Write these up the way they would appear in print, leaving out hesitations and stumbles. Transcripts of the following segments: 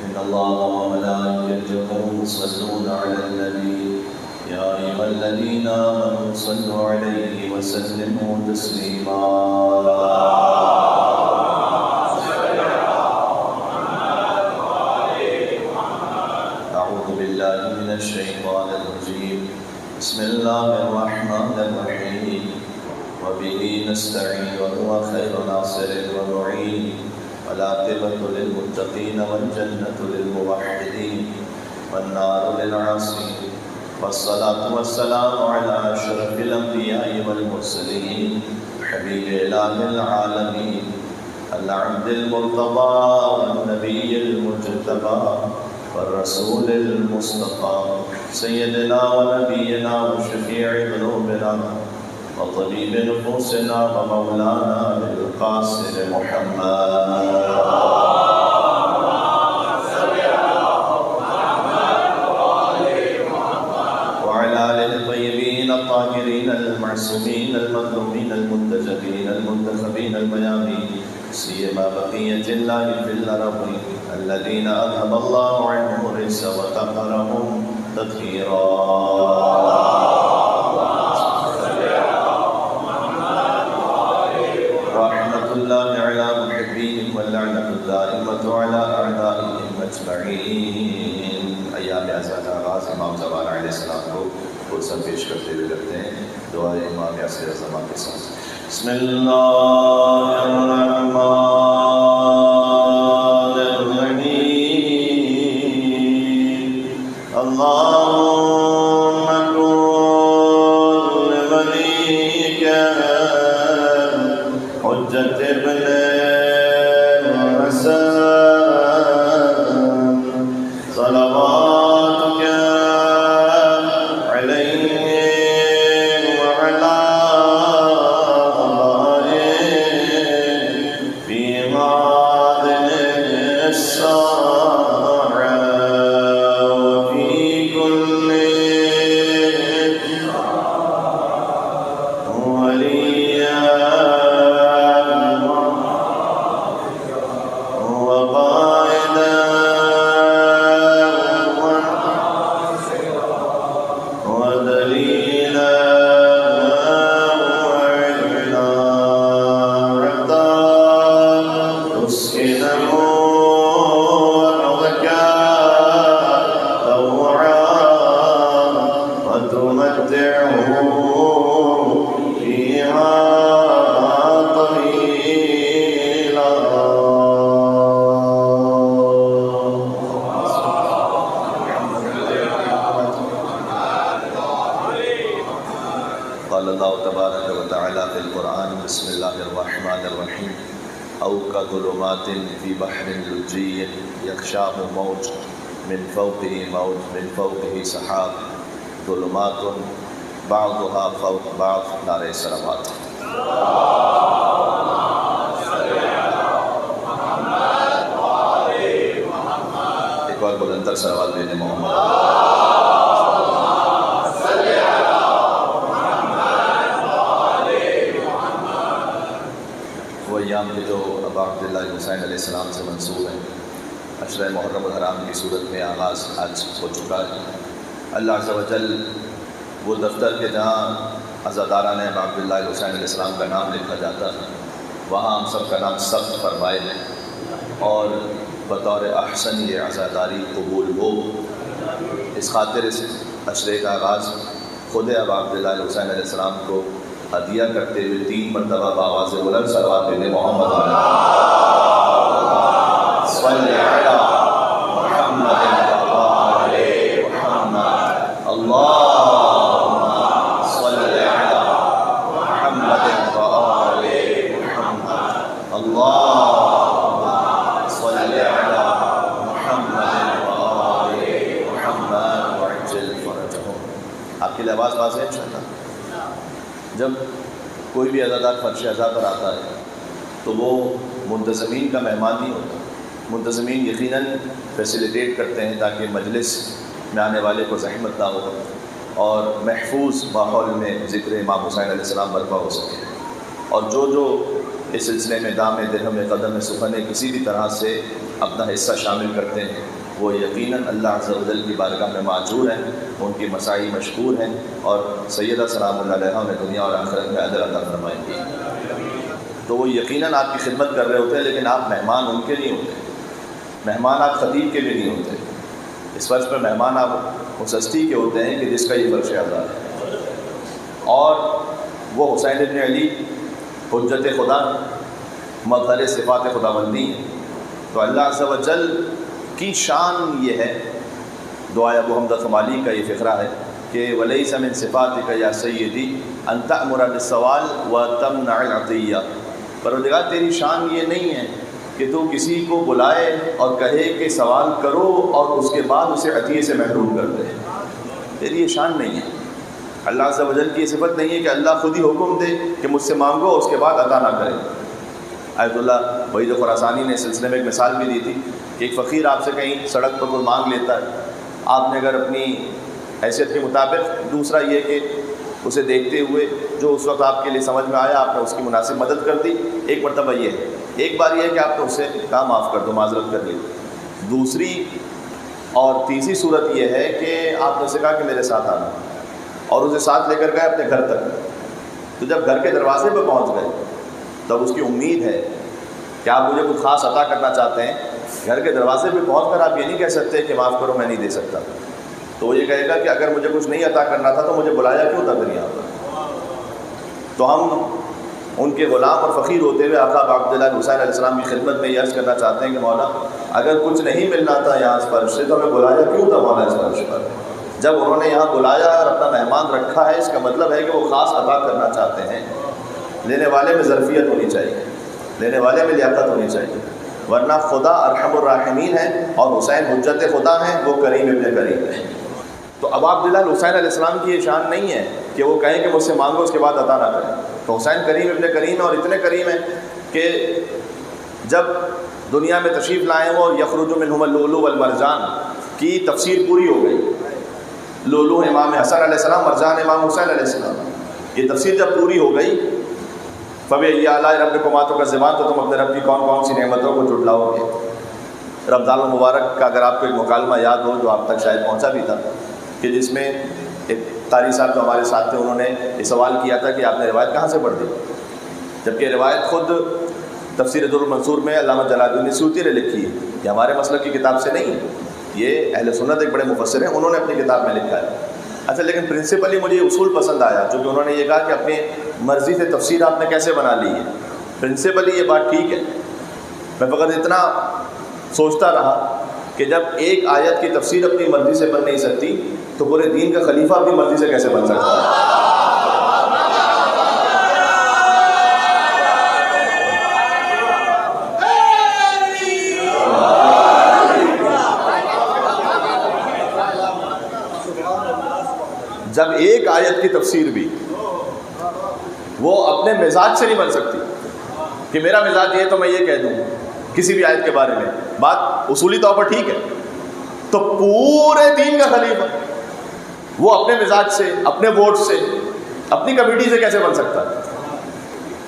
إن الله وملائكته يصلون على النبي يا أيها الذين آمنوا صلوا عليه وسلموا تسليما أعوذ بالله من الشيطان الرجيم بسم الله الرحمن الرحيم وبه نستعين وهو خير ناصر ومعين والعاقبة للمتقين والجنة للموحدين والنار للعاصين والصلاة والسلام على أشرف الأنبياء والمرسلين حبيب إله العالمين العبد المرتضى والنبي المجتبى والرسول المصطفى سيدنا ونبينا وشفيع ذنوبنا وطبيب نفوسنا ومولانا بالقاسم محمد وعلى آله الطيبين الطاهرين المعصومين المظلومين المنتجبين المنتخبين الميامين سيما بقية الله في الأرض الذين أذهب الله عنهم الرجس وطهرهم تطهيرا الله على محبين واللعنة الدائمة على أعدائهم أجمعين ایام ازاد آغاز امام زمان علیہ السلام کو فرصت پیش کرتے ہوئے کرتے ہیں دعائے امام یاسر زمان کے ساتھ بسم اللہ الرحمن الرحیم اللهم كن لوليك حجة ابن الحسن صلواتك عليه وعلى آله في هذه الساعة وفي كل وليا قال الله تبارك وتعالى في القرآن بسم الله الرحمن الرحيم أو كظلمات في بحر لجي يغشاه موج من فوقه موج من فوقه سحاب ظلمات بعضها فوق بعض نار سلامات ایک اور بلندر سلوات دینے محمد وہ ایام کے جو ابا عبداللہ حسین علیہ السلام سے منسوب ہیں عشرہ محرم الحرام کی صورت میں آغاز آج ہو چکا ہے اللہ عز و جل وہ دفتر کے جہاں عزاداران ابا عبداللہ حسین علیہ السلام کا نام لکھا جاتا ہے وہاں ہم سب کا نام ثبت فرمائے ہیں اور بطور احسن یہ عزاداری قبول ہو اس خاطر اس عشرے کا آغاز خود ابا عبداللہ حسین علیہ السلام کو ہدیہ کرتے ہوئے 3 مرتبہ بآواز بلند صلوات دینے محمد صلی علی محمد وآل محمد اللهم صلی علی محمد وآل محمد اللهم صلی علی محمد وآل محمد وعجل فرجهم آپ کے لیے آواز واضح ہے انشاءاللہ جب کوئی بھی عزادار فرش عزا پر آتا ہے تو وہ منتظمین کا مہمان نہیں ہوتا منتظمین یقیناً فیسیلیٹیٹ کرتے ہیں تاکہ مجلس میں آنے والے کو زحمت نہ ہو اور محفوظ ماحول میں ذکر امام حسین علیہ السلام برپا ہو سکے اور جو اس سلسلے میں دام درہم قدم سخن کسی بھی طرح سے اپنا حصہ شامل کرتے ہیں وہ یقیناً اللہ عز و جل کی بارگاہ میں معذور ہیں، ان کی مساعی مشکور ہیں، اور سیدہ سلام اللہ علیہ انہیں دنیا اور آخرت میں اجر عطا فرمائیں گی۔ تو وہ یقیناً آپ کی خدمت کر رہے ہوتے ہیں، لیکن آپ مہمان ان کے نہیں ہوتے، مہمان آپ خطیب کے بھی نہیں ہوتے، اس فرض پر مہمان آپ اس ہستی کے ہوتے ہیں کہ جس کا یہ فرش اعزاز ہے، اور وہ حسین ابن علی حجت خدا مظہر صفات خداوندی ہیں۔ تو اللہ عز و جل کی شان یہ ہے، دعائے ابو حمزہ ثمالی کا یہ فقرہ ہے کہ وَلَيْسَ مِن صِفَاتِكَ يَا سَيِّدِي أَن تَأْمُرَ بِالسَّوَالِ وَتَمْنَعِ الْعَطِيَّةَ، پروردگار تیری شان یہ نہیں ہے کہ تو کسی کو بلائے اور کہے کہ سوال کرو اور اس کے بعد اسے عطیے سے محروم کر دے، تیری یہ شان نہیں ہے۔ اللہ عز و جل کی یہ صفت نہیں ہے کہ اللہ خود ہی حکم دے کہ مجھ سے مانگو اور اس کے بعد عطا نہ کرے۔ آیت اللہ وحید خراسانی نے اس سلسلے میں ایک مثال بھی دی تھی کہ ایک فقیر آپ سے کہیں سڑک پر کوئی مانگ لیتا ہے، آپ نے اگر اپنی حیثیت کے مطابق، دوسرا یہ کہ اسے دیکھتے ہوئے جو اس وقت آپ کے لیے سمجھ میں آیا آپ نے اس کی مناسب مدد کر دی، ایک مرتبہ یہ ہے، ایک بار یہ ہے کہ آپ نے اس سے کہا معاف کر دو، معذرت کر لی۔ دوسری اور تیسری صورت یہ ہے کہ آپ نے اسے کہا کہ میرے ساتھ آنا، اور اسے ساتھ لے کر گئے اپنے گھر تک۔ تو جب گھر کے دروازے پہ پہنچ گئے تب اس کی امید ہے کہ آپ مجھے کچھ خاص عطا کرنا چاہتے ہیں، گھر کے دروازے پہ پہنچ کر آپ یہ نہیں کہہ سکتے کہ معاف کرو میں نہیں دے سکتا، تو وہ یہ کہے گا کہ اگر مجھے کچھ نہیں عطا کرنا تھا تو مجھے بلایا کیوں تھا دنیا پر۔ تو ہم ان کے غلام اور فقیر ہوتے ہوئے آقا عبداللہ حسین علیہ السلام کی خدمت میں یہ عرض کرنا چاہتے ہیں کہ مولا اگر کچھ نہیں ملنا تھا یہاں اس فرش سے تو ہمیں بلایا کیوں تھا مولا اس فرش پر؟ جب انہوں نے یہاں بلایا اور اپنا مہمان رکھا ہے، اس کا مطلب ہے کہ وہ خاص عطا کرنا چاہتے ہیں۔ لینے والے میں ظرفیت ہونی چاہیے، لینے والے میں لیاقت ہونی چاہیے، ورنہ خدا ارحم الراحمین ہے اور حسین حجت خدا ہیں، وہ کریم ابن کریم ہیں۔ تو ابا عبداللہ حسین علیہ السلام کی یہ شان نہیں ہے کہ وہ کہیں کہ مجھ سے مانگو اس کے بعد عطا نہ کریں۔ تو حسین کریم ابن کریم ہے، اور اتنے کریم ہیں کہ جب دنیا میں تشریف لائے وہ یخرج منہم اللؤلؤ والمرجان کی تفسیر پوری ہو گئی، لؤلؤ امام حسن علیہ السلام، مرجان امام حسین علیہ السلام، یہ تفسیر جب پوری ہو گئی فَبِأَيِّ آلَاءِ رَبِّكُمَا تُكَذِّبَانِ، تو تم اپنے رب کی کون کون سی نعمتوں کو جھٹلاؤ گے۔ رمضان المبارک کا اگر آپ کو ایک مکالمہ یاد ہو جو آپ تک شاید پہنچا بھی تھا، کہ جس میں ایک طاری صاحب جو ہمارے ساتھ تھے انہوں نے یہ سوال کیا تھا کہ آپ نے روایت کہاں سے پڑھ دی، جبکہ روایت خود تفسیر در المنصور میں علامہ جلال الدین سیوطی نے لکھی ہے، یہ ہمارے مسلک کی کتاب سے نہیں ہے، یہ اہل سنت ایک بڑے مفسر ہیں، انہوں نے اپنی کتاب میں لکھا ہے۔ اچھا، لیکن پرنسپلی مجھے یہ اصول پسند آیا جو کہ انہوں نے یہ کہا کہ اپنی مرضی سے تفسیر آپ نے کیسے بنا لی ہے، پرنسپلی یہ بات ٹھیک ہے۔ میں فقط اتنا سوچتا رہا کہ جب ایک آیت کی تفسیر اپنی مرضی سے بن نہیں سکتی تو پورے دین کا خلیفہ اپنی مرضی سے کیسے بن سکتا ہے؟ جب ایک آیت کی تفسیر بھی وہ اپنے مزاج سے نہیں بن سکتی کہ میرا مزاج یہ تو میں یہ کہہ دوں کسی بھی آیت کے بارے میں، بات اصولی طور پر ٹھیک ہے، تو پورے دین کا خلیفہ وہ اپنے مزاج سے، اپنے ووٹ سے، اپنی کمیٹی سے کیسے بن سکتا ہے؟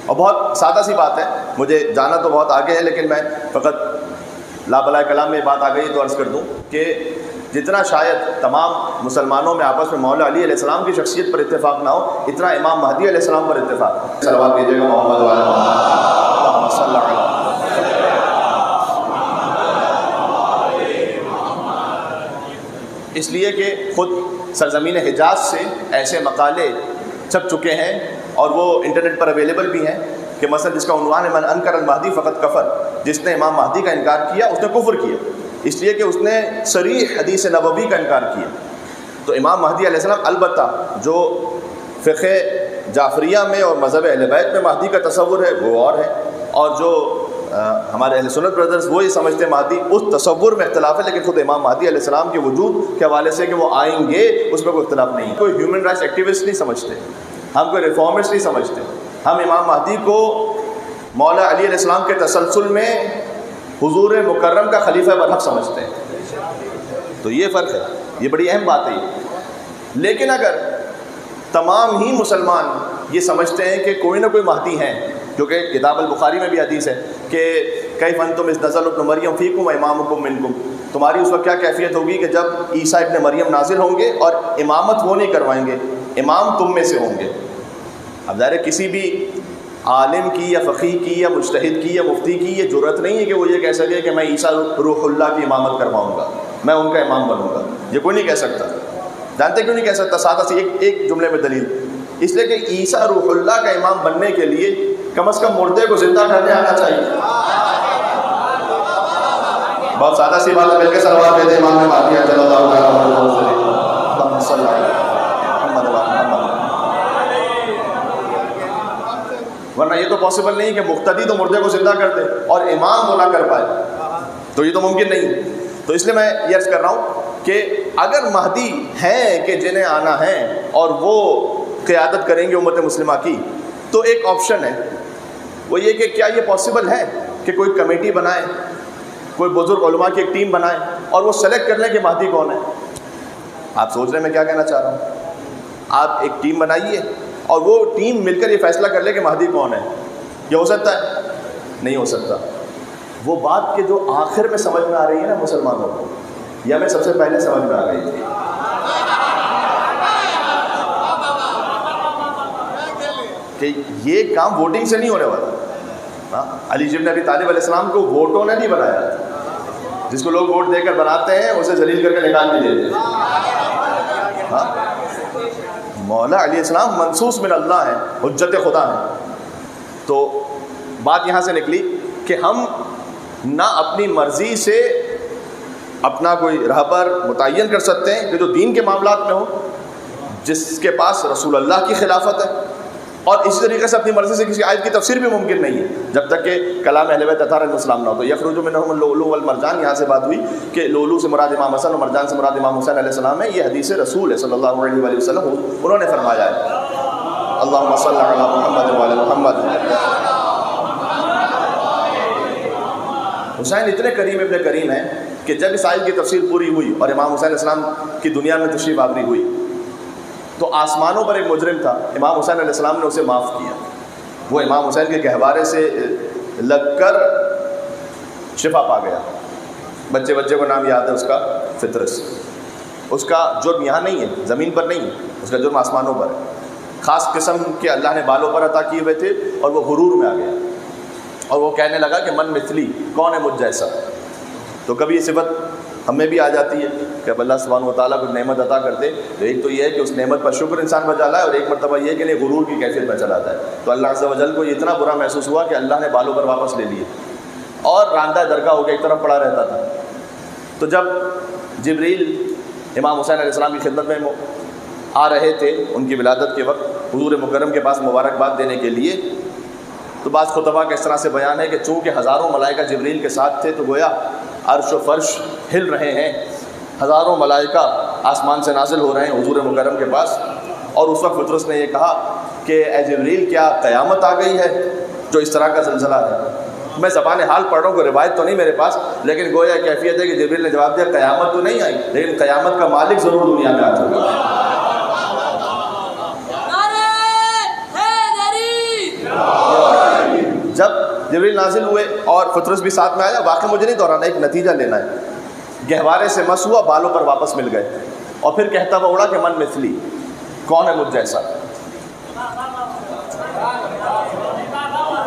اور بہت سادہ سی بات ہے، مجھے جانا تو بہت آگے ہے، لیکن میں فقط لا بلائے کلام میں بات آ گئی تو عرض کر دوں کہ جتنا شاید تمام مسلمانوں میں آپس میں مولا علی علیہ السلام کی شخصیت پر اتفاق نہ ہو، اتنا امام مہدی علیہ السلام پر اتفاق ہے۔ صلوات کیجیے گا محمد وعلی محمد صلی اللہ علیہ وسلم۔ اس لیے کہ خود سرزمین حجاز سے ایسے مقالے چھپ چکے ہیں اور وہ انٹرنیٹ پر اویلیبل بھی ہیں کہ مثلا جس کا عنوان ہے من انکر المہدی فقط کفر، جس نے امام مہدی کا انکار کیا اس نے کفر کیا، اس لیے کہ اس نے صریح حدیث نبوی کا انکار کیا۔ تو امام مہدی علیہ السلام البتہ جو فقہ جعفریہ میں اور مذہب اہل بیت میں مہدی کا تصور ہے وہ اور ہے، اور جو ہمارے اہل سنت بردرز وہ یہ سمجھتے ہیں مہدی، اس تصور میں اختلاف ہے، لیکن خود امام مہدی علیہ السلام کے وجود کے حوالے سے کہ وہ آئیں گے اس میں کوئی اختلاف نہیں ہے۔ کوئی ہیومن رائٹس ایکٹیوسٹ نہیں سمجھتے، ہم کوئی ریفارمسٹ نہیں سمجھتے، ہم امام مہدی کو مولا علی علیہ السلام کے تسلسل میں حضور مکرم کا خلیفہ برحق سمجھتے ہیں۔ تو یہ فرق ہے، یہ بڑی اہم بات ہے۔ لیکن اگر تمام ہی مسلمان یہ سمجھتے ہیں کہ کوئی نہ کوئی مہدی ہیں، کیونکہ کتاب البخاری میں بھی حدیث ہے کہ کیف انتم اذ نزل ابن مریم فیکم وامامکم منکم، تمہاری اس وقت کیا کیفیت ہوگی کہ جب عیسیٰ ابن مریم نازل ہوں گے اور امامت وہ نہیں کروائیں گے، امام تم میں سے ہوں گے۔ اب ظاہر ہے کسی بھی عالم کی یا فقیہ کی یا مجتہد کی یا مفتی کی یہ جرأت نہیں ہے کہ وہ یہ کہہ سکے کہ میں عیسیٰ روح اللہ کی امامت کرواؤں گا، میں ان کا امام بنوں گا، یہ کوئی نہیں کہہ سکتا۔ جانتے کیوں نہیں کہہ سکتا؟ سادہ سی ایک جملے میں دلیل، اس لیے کہ عیسیٰ روح اللہ کا امام بننے کے لیے کم از کم مردے کو زندہ کرنے آنا چاہیے۔ بہت سادہ سی بات ہے، مل کے صلوات کہتے ہیں امام مہدی صلی اللہ علیہ وسلم، اللہم صلی علی محمد و علی محمد۔ ورنہ یہ تو پاسبل نہیں کہ مقتدی تو مردے کو زندہ کر دے اور امام وہ نہ کر پائے، تو یہ تو ممکن نہیں ہے۔ تو اس لیے میں یہ عرض کر رہا ہوں کہ اگر مہدی ہیں کہ جنہیں آنا ہے اور وہ قیادت کریں گے امت مسلمہ کی، تو ایک آپشن ہے، وہ یہ کہ کیا یہ پاسبل ہے کہ کوئی کمیٹی بنائے، کوئی بزرگ علماء کی ایک ٹیم بنائے اور وہ سلیکٹ کر لیں کہ مہدی کون ہے۔ آپ سوچ رہے ہیں میں کیا کہنا چاہ رہا ہوں؟ آپ ایک ٹیم بنائیے اور وہ ٹیم مل کر یہ فیصلہ کر لے کہ مہدی کون ہے۔ یہ ہو سکتا ہے؟ نہیں ہو سکتا۔ وہ بات کہ جو آخر میں سمجھ میں آ رہی ہے نا مسلمانوں کو، یا میں سب سے پہلے سمجھ میں آ گئی تھی۔ کہ یہ کام ووٹنگ سے نہیں ہونے والا۔ علی بن ابی طالب علیہ السلام کو ووٹوں نے نہیں بنایا، جس کو لوگ ووٹ دے کر بناتے ہیں اسے ذلیل کر کے نکال بھی دیتے ہیں۔ مولا علیہ السلام منصوص من اللہ ہیں، حجت خدا ہیں۔ تو بات یہاں سے نکلی کہ ہم نہ اپنی مرضی سے اپنا کوئی رہبر متعین کر سکتے ہیں کہ جو دین کے معاملات میں ہو، جس کے پاس رسول اللہ کی خلافت ہے، اور اسی طریقے سے اپنی مرضی سے کسی آیت کی تفسیر بھی ممکن نہیں ہے جب تک کہ کلام اہل بیت اطہار علیہ السلام نہ ہو۔ تو یخرج منہم اللؤلؤ والمرجان، یہاں سے بات ہوئی کہ لولو سے مراد امام حسن اور مرجان سے مراد امام حسین علیہ السلام ہے۔ یہ حدیث رسول ہے صلی اللہ علیہ وآلہ وسلم، انہوں نے فرمایا ہے اللہم صلی علی محمد وعلی محمد۔ حسین اتنے کریم ابن کریم ہیں کہ جب اس آیت کی تفسیر پوری ہوئی اور امام حسین علیہ السلام کی دنیا میں تشریف آوری ہوئی تو آسمانوں پر ایک مجرم تھا، امام حسین علیہ السلام نے اسے معاف کیا۔ وہ امام حسین کے گہوارے سے لگ کر شفا پا گیا۔ بچے کو نام یاد ہے اس کا، فطرس۔ اس کا جرم یہاں نہیں ہے، زمین پر نہیں ہے، اس کا جرم آسمانوں پر ہے۔ خاص قسم کے اللہ نے بالوں پر عطا کیے ہوئے تھے اور وہ غرور میں آ گیا اور وہ کہنے لگا کہ من مثلی، کون ہے مجھ جیسا۔ تو کبھی یہ صفت ہمیں بھی آ جاتی ہے کہ اب اللہ سبحانہ وتعالیٰ کو نعمت عطا کرتے، تو ایک تو یہ ہے کہ اس نعمت پر شکر انسان بجا لائے، اور ایک مرتبہ یہ ہے کہ نہیں غرور کی کیفیت میں چلا جائے۔ تو اللہ عز و جل کو یہ اتنا برا محسوس ہوا کہ اللہ نے بالوں پر واپس لے لیے اور راندہ درگاہ ہو کے ایک طرف پڑا رہتا تھا۔ تو جب جبریل امام حسین علیہ السلام کی خدمت میں آ رہے تھے ان کی ولادت کے وقت حضور مکرم کے پاس مبارکباد دینے کے لیے، تو بعض خطبہ کے اس طرح سے بیان ہے کہ چونکہ ہزاروں ملائکہ جبریل کے ساتھ تھے تو گویا عرش و فرش ہل رہے ہیں، ہزاروں ملائکہ آسمان سے نازل ہو رہے ہیں حضور مکرم کے پاس۔ اور اس وقت فطرس نے یہ کہا کہ اے جبریل کیا قیامت آ گئی ہے جو اس طرح کا زلزلہ ہے؟ میں زبان حال پڑھ رہا ہوں، کوئی روایت تو نہیں میرے پاس، لیکن گویا کیفیت ہے کہ جبریل نے جواب دیا قیامت تو نہیں آئی لیکن قیامت کا مالک ضرور دنیا میں آ چکا ہے۔ جب جبریل نازل ہوئے اور فطرس بھی ساتھ میں آیا، واقعی مجھے نہیں دہرانا، ایک نتیجہ لینا ہے، گہوارے سے مس ہوا، بالوں پر واپس مل گئے، اور پھر کہتا ہوا اڑا کہ من مثلی، کون ہے مجھ جیسا۔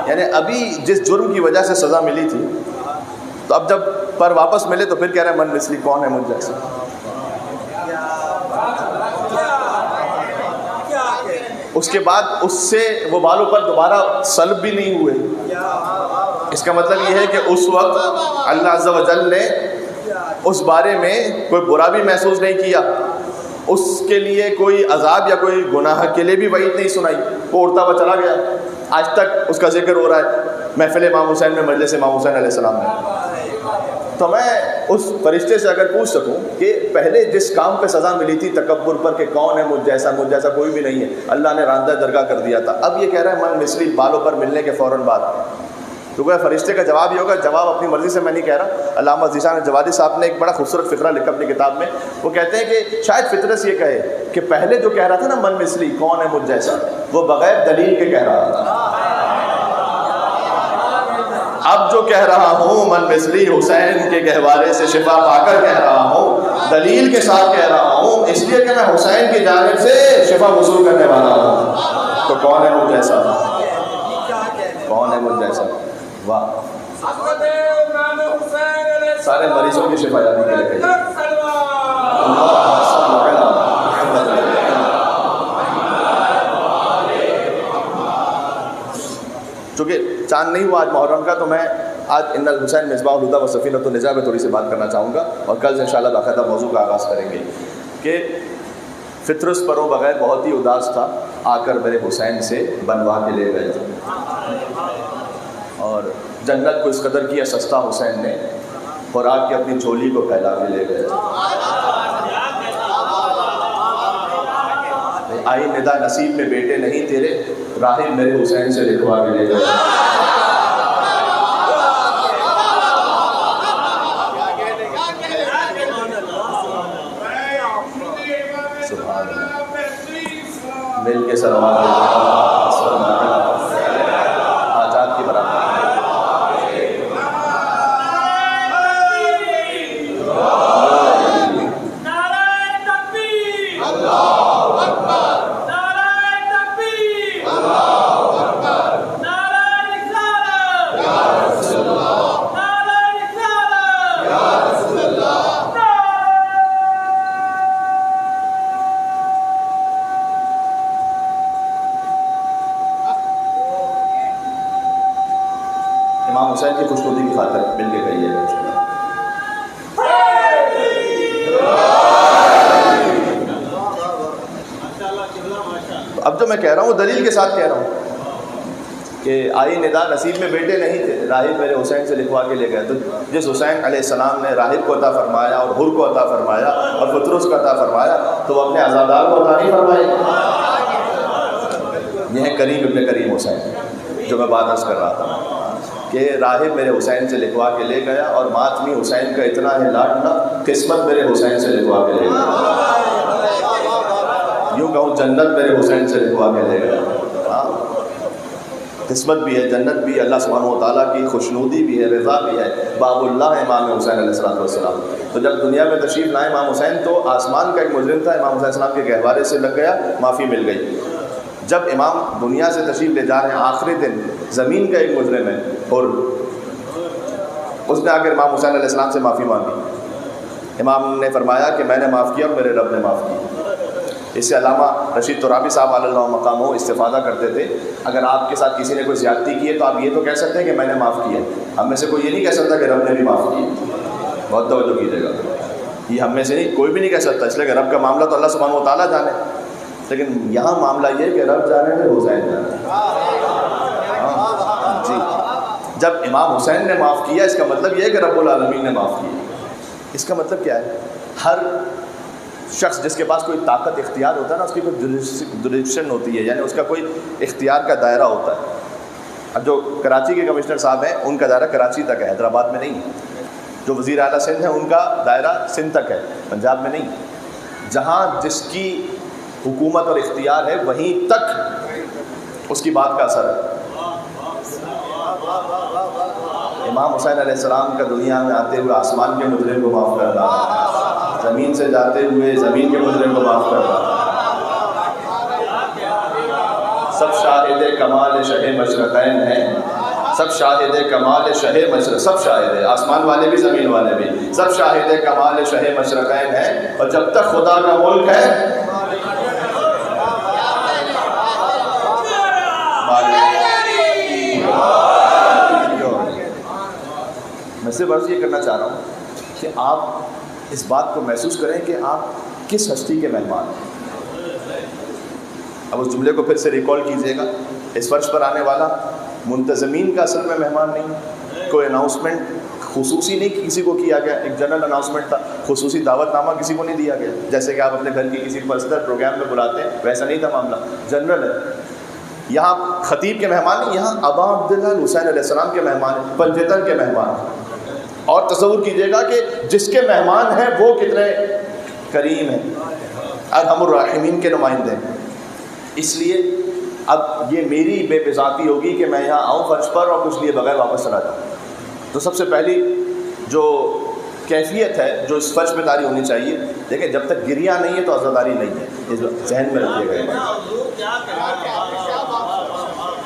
یعنی ابھی جس جرم کی وجہ سے سزا ملی تھی، تو اب جب پر واپس ملے تو پھر کہہ رہے ہیں من مثلی، کون ہے مجھ جیسا۔ اس کے بعد اس سے وہ بالوں پر دوبارہ سلب بھی نہیں ہوئے۔ اس کا مطلب یہ ہے کہ اس وقت اللہ عز و جل نے اس بارے میں کوئی برا بھی محسوس نہیں کیا، اس کے لیے کوئی عذاب یا کوئی گناہ کے لیے بھی وعید نہیں سنائی، وہ اڑتا ہوا چلا گیا۔ آج تک اس کا ذکر ہو رہا ہے محفل امام حسین میں، مجلس امام حسین علیہ السلام میں۔ تو میں اس فرشتے سے اگر پوچھ سکوں کہ پہلے جس کام پہ سزا ملی تھی تکبر پر کہ کون ہے مجھ جیسا کوئی بھی نہیں ہے، اللہ نے راندہ درگاہ کر دیا تھا، اب یہ کہہ رہا ہے من مثلی، بالوں پر ملنے کے فوراً بعد۔ تو وہ فرشتے کا جواب یہ ہوگا، جواب اپنی مرضی سے میں نہیں کہہ رہا۔ علامہ ذیشان جوادی صاحب نے ایک بڑا خوبصورت فقرہ لکھا اپنی کتاب میں، وہ کہتے ہیں کہ شاید فطرت یہ کہے کہ پہلے جو کہہ رہا تھا نا من مثلی، کون ہے مجھ جیسا، وہ بغیر دلیل کے کہہ رہا تھا۔ اب اب جو کہہ رہا ہوں من مثلی حسین کے گہوارے سے شفا پا کر کہہ رہا ہوں، دلیل کے ساتھ کہہ رہا ہوں، اس لیے کہ میں حسین کی جانب سے شفا وصول کرنے والا ہوں۔ تو کون ہے مجھ جیسا؟ کون ہے مجھ جیسا؟ واہ، سارے مریضوں کی شفا یابی کے لیے چونکہ چاند نہیں ہوا آج محرم کا، تو میں آج ان الحسین مصباح الہدی و سفینۃ النجاہ میں تھوڑی سی بات کرنا چاہوں گا، اور کل سے انشاءاللہ باقاعدہ موضوع کا آغاز کریں گے کہ فطرس پرو بغیر بہت ہی اداس تھا، آ کر میرے حسین سے بنوا کے لے گئے، اور جنت کو اس قدر کیا سستا حسین نے، خوراک کی اپنی جھولی کو پھیلا کے لے گئے۔ آئی ندا نصیب میں بیٹے نہیں تیرے، راہب میرے حسین سے لکھوا کے لے گئے۔ سبحان اللہ، مل کے سلوات آزاد کی برابر۔ امام حسین کی خوشنودی کی خاطر مل کے کہیے گا۔ اب جو میں کہہ رہا ہوں دلیل کے ساتھ کہہ رہا ہوں کہ آئی ندا نصیب میں بیٹے نہیں تھے، راہب میرے حسین سے لکھوا کے لے گئے۔ تو جس حسین علیہ السلام نے راہب کو عطا فرمایا اور حر کو عطا فرمایا اور فطرس کو عطا فرمایا، تو وہ اپنے عزادار کو عطا نہیں فرمائے؟ یہ ہے کریم ابن کریم حسین، جو میں بات عرض کر رہا تھا کہ راہب میرے حسین سے لکھوا کے لے گیا، اور ماتمی حسین کا اتنا ہے لاڈلا، قسمت میرے حسین سے لکھوا کے لے گیا۔ یوں کہوں جنت میرے حسین سے لکھوا کے لے گیا۔ ہاں، قسمت بھی ہے، جنت بھی ہے، اللہ سبحانہ و تعالیٰ کی خوشنودی بھی ہے، رضا بھی ہے۔ باب اللہ امام حسین علیہ السلام۔ تو جب دنیا میں تشریف لائے امام حسین، تو آسمان کا ایک مجرم تھا، امام حسین السلام کے گہوارے سے لگ گیا، معافی مل گئی۔ جب امام دنیا سے تشریف لے جا رہے ہیں آخری دن، زمین کا ایک مجرم ہے اور اس نے آ کر امام حسین علیہ السلام سے معافی مانگی۔ امام نے فرمایا کہ میں نے معاف کیا اور میرے رب نے معاف کیا۔ اس سے علامہ رشید ترابی صاحب علیہ اللہ مقام ہو استفادہ کرتے تھے، اگر آپ کے ساتھ کسی نے کوئی زیادتی کی ہے تو آپ یہ تو کہہ سکتے ہیں کہ میں نے معاف کیا، ہم میں سے کوئی یہ نہیں کہہ سکتا کہ رب نے بھی معاف کیا۔ بہت توجہ کیجیے گا، یہ ہم میں سے نہیں، کوئی بھی نہیں کہہ سکتا، اس لیے کہ رب کا معاملہ تو اللہ سبحانہ و تعالیٰ جانے، لیکن یہاں معاملہ یہ ہے کہ رب جانے میں حسین جانے۔ جی، جب امام حسین نے معاف کیا، اس کا مطلب یہ ہے کہ رب العالمین نے معاف کیا۔ اس کا مطلب کیا ہے؟ ہر شخص جس کے پاس کوئی طاقت اختیار ہوتا ہے نا، اس کی کوئی جوریسڈکشن ہوتی ہے، یعنی اس کا کوئی اختیار کا دائرہ ہوتا ہے۔ اب جو کراچی کے کمشنر صاحب ہیں، ان کا دائرہ کراچی تک ہے، حیدرآباد میں نہیں۔ جو وزیر اعلیٰ سندھ ہیں، ان کا دائرہ سندھ تک ہے، پنجاب میں نہیں۔ جہاں جس کی حکومت اور اختیار ہے، وہیں تک اس کی بات کا اثر ہے۔ امام حسین علیہ السلام کا دنیا میں آتے ہوئے آسمان کے مجرم کو معاف کرنا، زمین سے جاتے ہوئے زمین کے مجرم کو معاف کرنا۔ سب شاہد کمال شہ مشرقین ہیں، سب شاہد کمال شہ مشرق، سب شاہد ہے، آسمان والے بھی زمین والے بھی، سب شاہد کمال شہ مشرقین ہیں، اور جب تک خدا کا ملک ہے میں صرف عرض یہ کرنا چاہ رہا ہوں کہ آپ اس بات کو محسوس کریں کہ آپ کس ہستی کے مہمان ہیں۔ اب اس جملے کو پھر سے ریکال کیجئے گا، اس فرش پر آنے والا منتظمین کا اصل میں مہمان نہیں، کوئی اناؤنسمنٹ خصوصی نہیں کسی کو کیا گیا، ایک جنرل اناؤنسمنٹ تھا، خصوصی دعوت نامہ کسی کو نہیں دیا گیا، جیسے کہ آپ اپنے گھر کی کسی پرسنل پروگرام میں بلاتے ہیں، ویسا نہیں تھا معاملہ، جنرل ہے۔ یہاں خطیب کے مہمان نہیں، یہاں ابا عبداللہ حسین علیہ السلام کے مہمان ہیں، پنجتن کے مہمان ہیں۔ اور تصور کیجئے گا کہ جس کے مہمان ہیں وہ کتنے کریم ہیں، ارحم الراحمین کے نمائندے ہیں۔ اس لیے اب یہ میری بے بذاتی ہوگی کہ میں یہاں آؤں فرش پر اور کچھ لیے بغیر واپس چلا جاؤں، تو سب سے پہلی جو کیفیت ہے جو اس فرش پہ طاری ہونی چاہیے، دیکھیں جب تک گریہ نہیں ہے تو عزاداری نہیں ہے، یہ ذہن میں رکھیے گا۔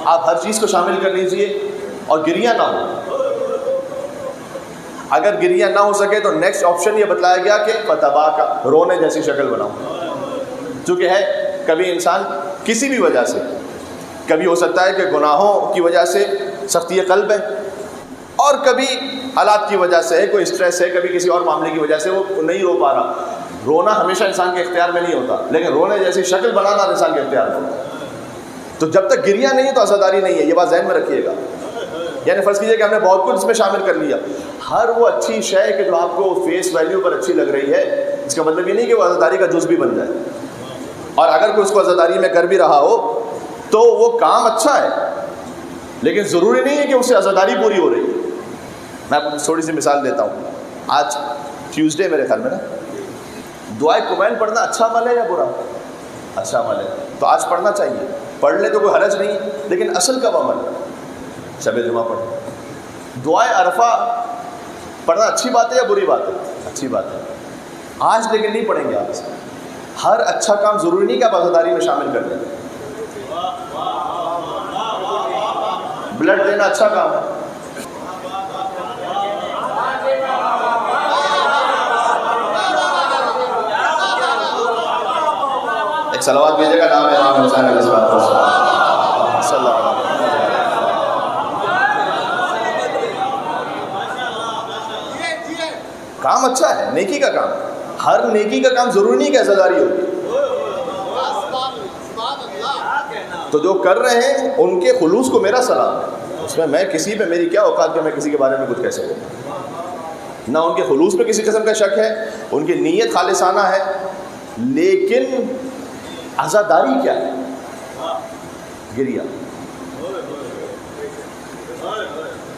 آپ ہر چیز کو شامل کر لیجئے اور گریہ نہ ہو۔ اگر گریہ نہ ہو سکے تو نیکسٹ آپشن یہ بتلایا گیا کہ فتباکا، رونے جیسی شکل بناؤ، چونکہ ہے کبھی انسان کسی بھی وجہ سے، کبھی ہو سکتا ہے کہ گناہوں کی وجہ سے سختی قلب ہے، اور کبھی حالات کی وجہ سے ہے، کوئی اسٹریس ہے، کبھی کسی اور معاملے کی وجہ سے وہ نہیں رو پا رہا۔ رونا ہمیشہ انسان کے اختیار میں نہیں ہوتا، لیکن رونے جیسی شکل بنانا انسان کے اختیار میں ہوتا ہے۔ تو جب تک گریہ نہیں ہے تو عزاداری نہیں ہے، یہ بات ذہن میں رکھیے گا۔ یعنی فرض کیجئے کہ ہم نے بہت کچھ اس میں شامل کر لیا، ہر وہ اچھی شے کہ جو آپ کو فیس ویلیو پر اچھی لگ رہی ہے، اس کا مطلب یہ نہیں کہ وہ عزاداری کا جز بھی بن جائے، اور اگر کوئی اس کو عزاداری میں کر بھی رہا ہو تو وہ کام اچھا ہے، لیکن ضروری نہیں ہے کہ اس سے عزاداری پوری ہو رہی ہے۔ میں آپ کو تھوڑی سی مثال دیتا ہوں۔ آج ٹیوزڈے میرے خیال میں نا، دعائے کمین پڑھنا اچھا عمل ہے یا برا؟ اچھا عمل ہے، تو آج پڑھنا چاہیے، پڑھ لے تو کوئی حرج نہیں، لیکن اصل کب عمل ہے؟ شب جمعہ پڑھ۔ دعائے عرفہ پڑھنا اچھی بات ہے یا بری بات ہے؟ اچھی بات ہے، آج لیکن نہیں پڑھیں گے آپ سے۔ ہر اچھا کام ضروری نہیں کہ آپ عزاداری میں شامل کر لیں۔ بلڈ دینا اچھا کام ہے، ایک صلوات بھیجے گا، نام امام حسین علیہ السلام صلی اللہ علیہ وسلم۔ کام اچھا ہے، نیکی کا کام، ہر نیکی کا کام ضروری نہیں کہ عزاداری ہوگی۔ تو جو کر رہے ہیں ان کے خلوص کو میرا سلام ہے، اس میں کسی پہ میری کیا اوقات کہ میں کسی کے بارے میں کچھ کہہ سکوں، نہ ان کے خلوص پہ کسی قسم کا شک ہے، ان کی نیت خالصانہ ہے، لیکن عزاداری کیا ہے؟ گریہ۔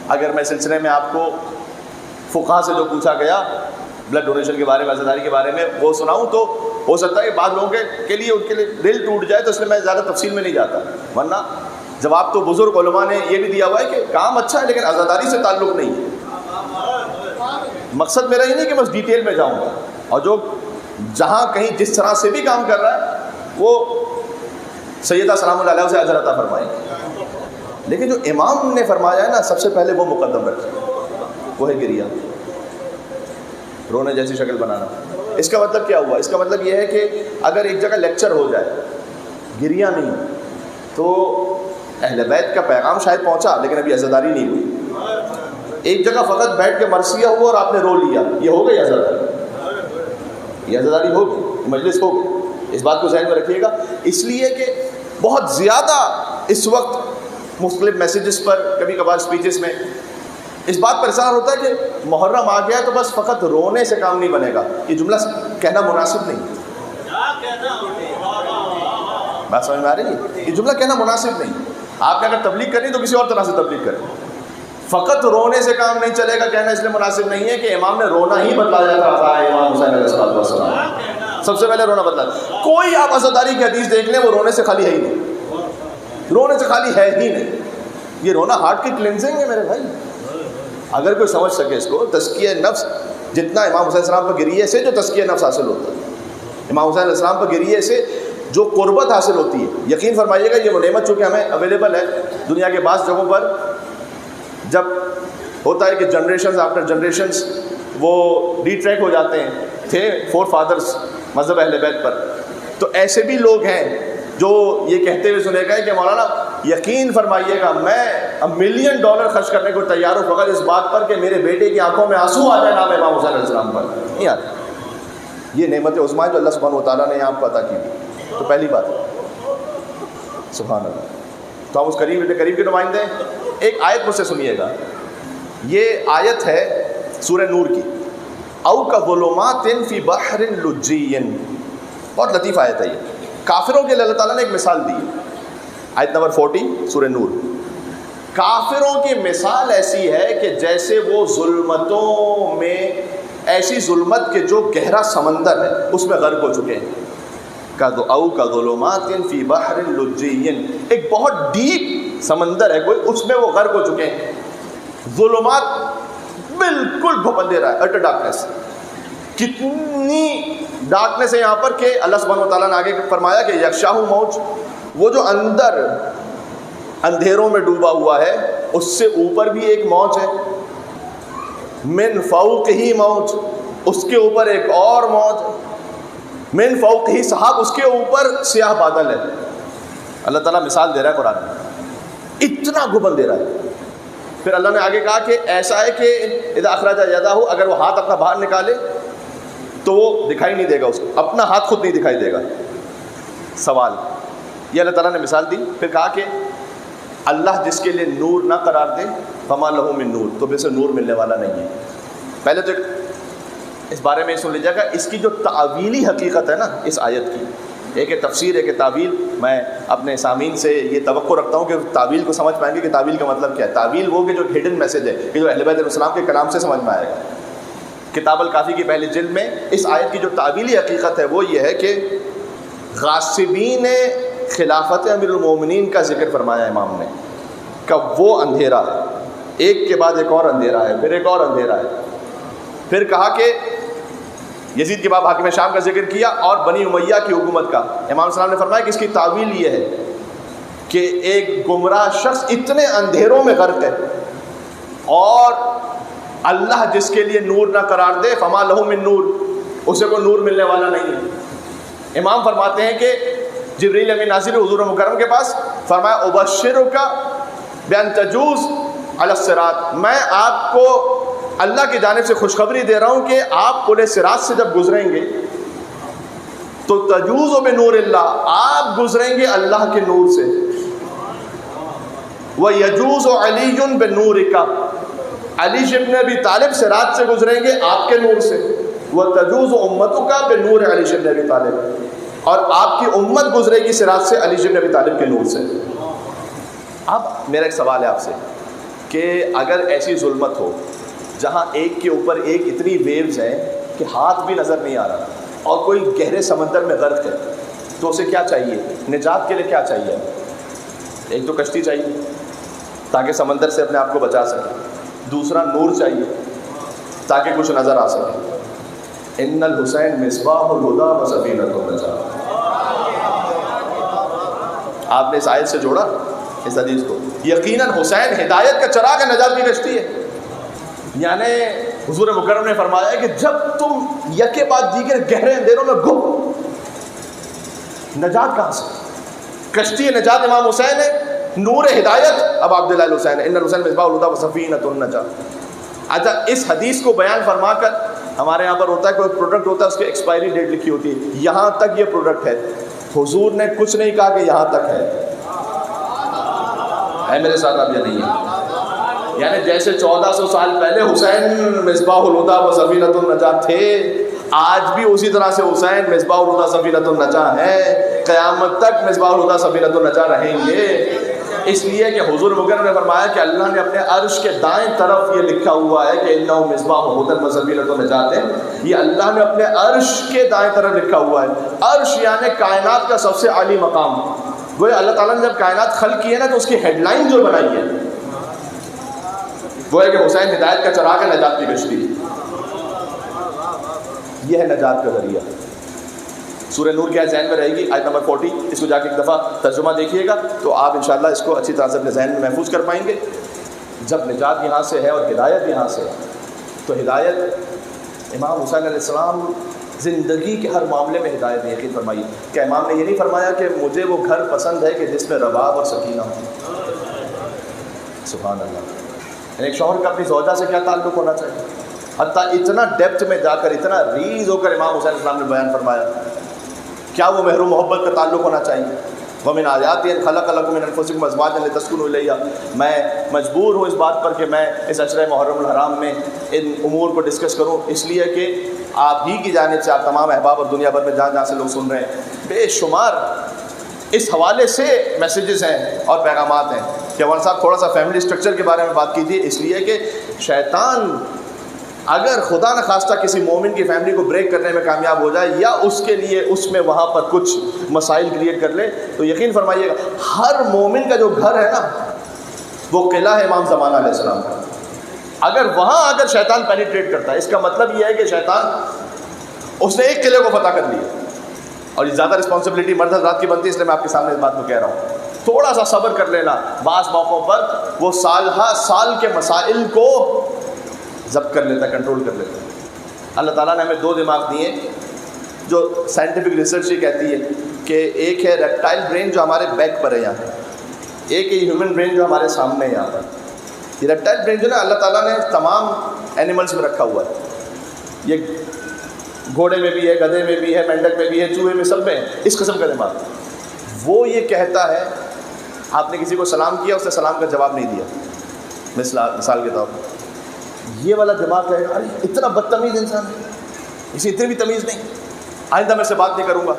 اگر میں سلسلے میں آپ کو فقہا سے جو پوچھا گیا بلڈ ڈونیشن کے بارے میں، عزاداری کے بارے میں وہ سناؤں تو ہو سکتا ہے کہ بعض لوگوں کے لیے ان کے لیے دل ٹوٹ جائے، تو اس لیے میں زیادہ تفصیل میں نہیں جاتا، ورنہ جواب تو بزرگ علماء نے یہ بھی دیا ہوا ہے کہ کام اچھا ہے لیکن عزاداری سے تعلق نہیں ہے۔ مقصد میرا یہ نہیں کہ میں ڈیٹیل میں جاؤں گا، اور جو جہاں کہیں جس طرح سے بھی کام کر رہا ہے وہ سیدہ سلام اللہ علیہ سے اجر عطا فرمائیں، لیکن جو امام نے فرمایا ہے نا سب سے پہلے وہ مقدم رکھیں، وہ ہے گریہ، رونے جیسی شکل بنانا۔ اس کا مطلب کیا ہوا؟ اس کا مطلب یہ ہے کہ اگر ایک جگہ لیکچر ہو جائے، گریہ نہیں تو اہل بیت کا پیغام شاید پہنچا لیکن ابھی عزاداری نہیں ہوئی۔ ایک جگہ فقط بیٹھ کے مرثیہ ہوا اور آپ نے رو لیا، یہ ہو گئی عزاداری، یہ عزاداری ہو گئی، مجلس ہو گئی۔ اس بات کو ذہن میں رکھیے گا، اس لیے کہ بہت زیادہ اس وقت مختلف میسیجز پر، کبھی کبھار اسپیچز میں اس بات پر اظہار ہوتا ہے کہ محرم آ گیا تو بس فقط رونے سے کام نہیں بنے گا۔ یہ جملہ کہنا مناسب نہیں، بات سمجھ میں آ رہی ہے؟ یہ جملہ کہنا مناسب نہیں۔ آپ نے اگر تبلیغ کرنی تو کسی اور طرح سے تبلیغ کریں، فقط رونے سے کام نہیں چلے گا کہنا اس لیے مناسب نہیں ہے کہ امام نے رونا ہی بتلایا تھا، امام حسین علیہ السلام سب سے پہلے رونا بتلایا۔ کوئی آپ عزاداری کی حدیث دیکھ لیں وہ رونے سے خالی ہے ہی نہیں، رونے سے خالی ہے ہی نہیں۔ یہ رونا ہارٹ کی کلینزنگ ہے میرے بھائی، اگر کوئی سمجھ سکے اس کو۔ تزکیہ نفس جتنا امام حسین السلام پر گریے سے جو تزکیہ نفس حاصل ہوتا ہے، امام حسین علیہ السلام پر گریے سے جو قربت حاصل ہوتی ہے، یقین فرمائیے گا یہ وہ نعمت چونکہ ہمیں اویلیبل ہے دنیا کے بعض جگہوں پر، جب ہوتا ہے کہ جنریشنز آفٹر جنریشنز وہ ڈی ٹریک ہو جاتے ہیں، تھے فور فادرز مذہب اہل بیت پر، تو ایسے بھی لوگ ہیں جو یہ کہتے ہوئے سنے گئے کہ مولانا یقین فرمائیے گا میں $1 ملین خرچ کرنے کو تیار ہوں فقط اس بات پر کہ میرے بیٹے کی آنکھوں میں آنسو آ جائے نام امام حسین علیہ السلام پر۔ نہیں آتا، یہ نعمت عظمیٰ جو اللہ سبحانہ وتعالیٰ نے آپ کو عطا کی، تو پہلی بات سبحان اللہ۔ تو ہم اس قریب کے نمائندے ہیں۔ ایک آیت مجھ سے سنیے گا، یہ آیت ہے سورہ نور کی، او کظلمات فی بحر لجی، بہت لطیف آیت ہے یہ۔ کافروں کے لیے اللہ تعالیٰ نے ایک مثال دی ہے، آیت نمبر 40 سورہ نور۔ کافروں کی مثال ایسی ہے کہ جیسے وہ ظلمتوں میں، ایسی ظلمت کے جو گہرا سمندر ہے اس میں غرق ہو چکے ہیں، او کظلمات فی بحر لجی، ایک بہت ڈیپ سمندر ہے کوئی، اس میں وہ غرق ہو چکے ہیں۔ ظلمات بالکل گھپ اندھیرا ہے, اٹر ڈارکنیس. کتنی ڈارکنیس ہے یہاں پر کہ اللہ سبحانہ و تعالیٰ نے آگے فرمایا کہ یغشاہ موج, وہ جو اندر اندھیروں میں ڈوبا ہوا ہے اس سے اوپر بھی ایک موج ہے, من فوقہ موج, اس کے اوپر ایک اور موج, من فوقہ سحاب, اس کے اوپر سیاہ بادل ہے. اللہ تعالیٰ مثال دے رہا ہے قرآن میں, اتنا گھپ اندھیرا ہے. پھر اللہ نے آگے کہا کہ ایسا ہے کہ اذا اخرج یدہ, اگر وہ ہاتھ اپنا باہر نکالے تو وہ دکھائی نہیں دے گا, اس کو اپنا ہاتھ خود نہیں دکھائی دے گا. سوال یہ اللہ تعالیٰ نے مثال دی. پھر کہا کہ اللہ جس کے لیے نور نہ قرار دے فما لہ من نور, تو پھر سے نور ملنے والا نہیں ہے. پہلے تو اس بارے میں سن لیجیے گا, اس کی جو تعویلی حقیقت ہے نا اس آیت کی, ایک ہے تفسیر, ایک ہے تعویل. میں اپنے سامعین سے یہ توقع رکھتا ہوں کہ تعویل کو سمجھ پائیں گے کہ تعویل کا مطلب کیا ہے. تعویل وہ کہ جو ہڈن میسج ہے, کہ جو اہل بیت علیہ السلام کے کلام سے سمجھ میں آئے گا. کتاب الکافی کی پہلی جلد میں اس آیت کی جو تعویلی حقیقت ہے وہ یہ ہے کہ غاصبین خلافت امیر المومنین کا ذکر فرمایا امام نے, کہ وہ اندھیرا ایک کے بعد ایک اور اندھیرا ہے, پھر ایک اور اندھیرا ہے. پھر کہا کہ یزید کے بعد حاکم شام کا ذکر کیا اور بنی امیہ کی حکومت کا. امام السلام نے فرمایا کہ اس کی تعویل یہ ہے کہ ایک گمراہ شخص اتنے اندھیروں میں غرق ہے اور اللہ جس کے لیے نور نہ قرار دے فما لہ من نور, اسے کوئی نور ملنے والا نہیں ہے. امام فرماتے ہیں کہ جبریل امین نازل حضور مکرم کے پاس, فرمایا ابشرک بان تجوز علی الصراط, میں آپ کو اللہ کی جانب سے خوشخبری دے رہا ہوں کہ آپ پل صراط سے جب گزریں گے تو تجوز بنور اللہ, آپ گزریں گے اللہ کے نور سے. وَيَجُوزُ عَلِيٌّ بِنُورِكَ, علی ابن ابی طالب صراط سے گزریں گے آپ کے نور سے. وَتَجُوزُ أُمَّتُكَ بِنُورِ علی ابن ابی طالب, اور آپ کی امت گزرے گی صراط سے علی ابن ابی طالب کے نور سے. اب میرا ایک سوال ہے آپ سے کہ اگر ایسی ظلمت ہو جہاں ایک کے اوپر ایک اتنی ویوز ہیں کہ ہاتھ بھی نظر نہیں آ رہا, اور کوئی گہرے سمندر میں غرق ہے, تو اسے کیا چاہیے؟ نجات کے لیے کیا چاہیے؟ ایک تو کشتی چاہیے تاکہ سمندر سے اپنے آپ کو بچا سکے, دوسرا نور چاہیے تاکہ کچھ نظر آ سکے. ان الحسین مصباح الہدی و سفینۃ النجات. آپ نے اس آیت سے جوڑا اس حدیث کو. یقیناً حسین ہدایت کا چراغ ہے, نجات کی کشتی ہے. یعنی حضور مکرم نے فرمایا ہے کہ جب تم یکے بعد دیگر گہرے اندھیروں میں گم, نجات کہاں سے؟ کشتی نجات امام حسین ہے, نور ہدایت اب عبداللہ الحسین ہے. ان الحسین مصباح الہدی و سفینۃ النجات. اچھا, اس حدیث کو بیان فرما کر ہمارے یہاں پر ہوتا ہے کوئی پروڈکٹ ہوتا ہے, اس کی ایکسپائری ڈیٹ لکھی ہوتی ہے, یہاں تک یہ پروڈکٹ ہے. حضور نے کچھ نہیں کہا کہ یہاں تک ہے میرے ساتھ, اب یہ نہیں ہے. یعنی جیسے 1400 سال پہلے حسین مصباح الہدی و سفینۃ النجات تھے, آج بھی اسی طرح سے حسین مصباح الہدی سفینۃ النجات ہے, قیامت تک مصباح الہدی سفینۃ النجات رہیں گے. اس لیے کہ حضور مکرم نے فرمایا کہ اللہ نے اپنے عرش کے دائیں طرف یہ لکھا ہوا ہے کہ انہ مصباح الہدی و سفینۃ النجات ہے. یہ اللہ نے اپنے عرش کے دائیں طرف لکھا ہوا ہے. عرش یعنی کائنات کا سب سے عالی مقام. وہ اللہ تعالیٰ نے جب کائنات خلق کی ہے نا, تو اس کی ہیڈ لائن جو بنائی ہے وہ ہے کہ حسین ہدایت کا چراغ ہے, نجات کی کشتی. یہ ہے نجات کا ذریعہ. سورہ نور کی آیت ذہن میں رہے گی, آیت نمبر 40. اس کو جا کے ایک دفعہ ترجمہ دیکھیے گا تو آپ انشاءاللہ اس کو اچھی طرح سے اپنے ذہن میں محفوظ کر پائیں گے. جب نجات یہاں سے ہے اور ہدایت یہاں سے ہے, تو ہدایت امام حسین علیہ السلام زندگی کے ہر معاملے میں ہدایت نے یقین فرمائی. کہ امام نے یہ نہیں فرمایا کہ مجھے وہ گھر پسند ہے کہ جس میں رباب اور سکینہ ہو. سبحان اللہ. ایک شوہر کا اپنی زوجہ سے کیا تعلق ہونا چاہیے, حتیٰ اتنا ڈیپتھ میں جا کر, اتنا ریز ہو کر امام حسین السلام نے بیان فرمایا. کیا وہ مہر و محبت کا تعلق ہونا چاہیے؟ وَمِنْ آیَاتِهِ أَنْ خَلَقَ لَكُم مِّنْ أَنفُسِكُمْ أَزْوَاجًا لِتَسْكُنُوا إِلَيْهَا. میں مجبور ہوں اس بات پر کہ میں اس عشرہ محرم الحرام میں ان امور کو ڈسکس کروں, اس لیے کہ آپ ہی کی جانب سے, آپ تمام احباب اور دنیا بھر میں جہاں جہاں سے لوگ سن رہے ہیں, بے شمار اس حوالے سے میسیجز ہیں اور پیغامات ہیں. کہ عمر صاحب تھوڑا سا فیملی اسٹرکچر کے بارے میں بات کیجیے, اس لیے کہ شیطان اگر خدا نہ خواستہ کسی مومن کی فیملی کو بریک کرنے میں کامیاب ہو جائے, یا اس کے لیے اس میں وہاں پر کچھ مسائل کریٹ کر لے, تو یقین فرمائیے گا ہر مومن کا جو گھر ہے نا, وہ قلعہ ہے امام زمانہ علیہ السلام کا. اگر وہاں اگر شیطان پینیٹریٹ کرتا ہے، اس کا مطلب یہ ہے کہ شیطان اس نے ایک قلعے کو فتح کر لیا. اور یہ زیادہ رسپانسبلٹی مرد حضرات کی بنتی ہے، اس لیے میں آپ کے سامنے اس بات کو کہہ رہا ہوں. تھوڑا سا صبر کر لینا. بعض موقعوں پر وہ سال کے مسائل کو ضبط کر لیتا ہے، کنٹرول کر لیتا ہے. اللہ تعالیٰ نے ہمیں 2 دماغ دیے جو سائنٹیفک ریسرچ یہ کہتی ہے کہ ایک ہے ریپٹائل برین جو ہمارے بیک پر ہے یہاں، ایک ہے ہیومن برین جو ہمارے سامنے ہے یہاں پر. یہ ریپٹائل برین جو نا اللہ تعالیٰ نے تمام اینیملس میں رکھا ہوا ہے. یہ گھوڑے میں بھی ہے، گدھے میں بھی ہے، مینڈک میں بھی ہے، چوہے میں، سب میں اس قسم کا دماغ. وہ یہ کہتا ہے آپ نے کسی کو سلام کیا، اس نے سلام کا جواب نہیں دیا، مثال کے طور پر یہ والا دماغ ہے ارے اتنا بدتمیز انسان ہے، اسے اتنی بھی تمیز نہیں، آئندہ میں سے بات نہیں کروں گا.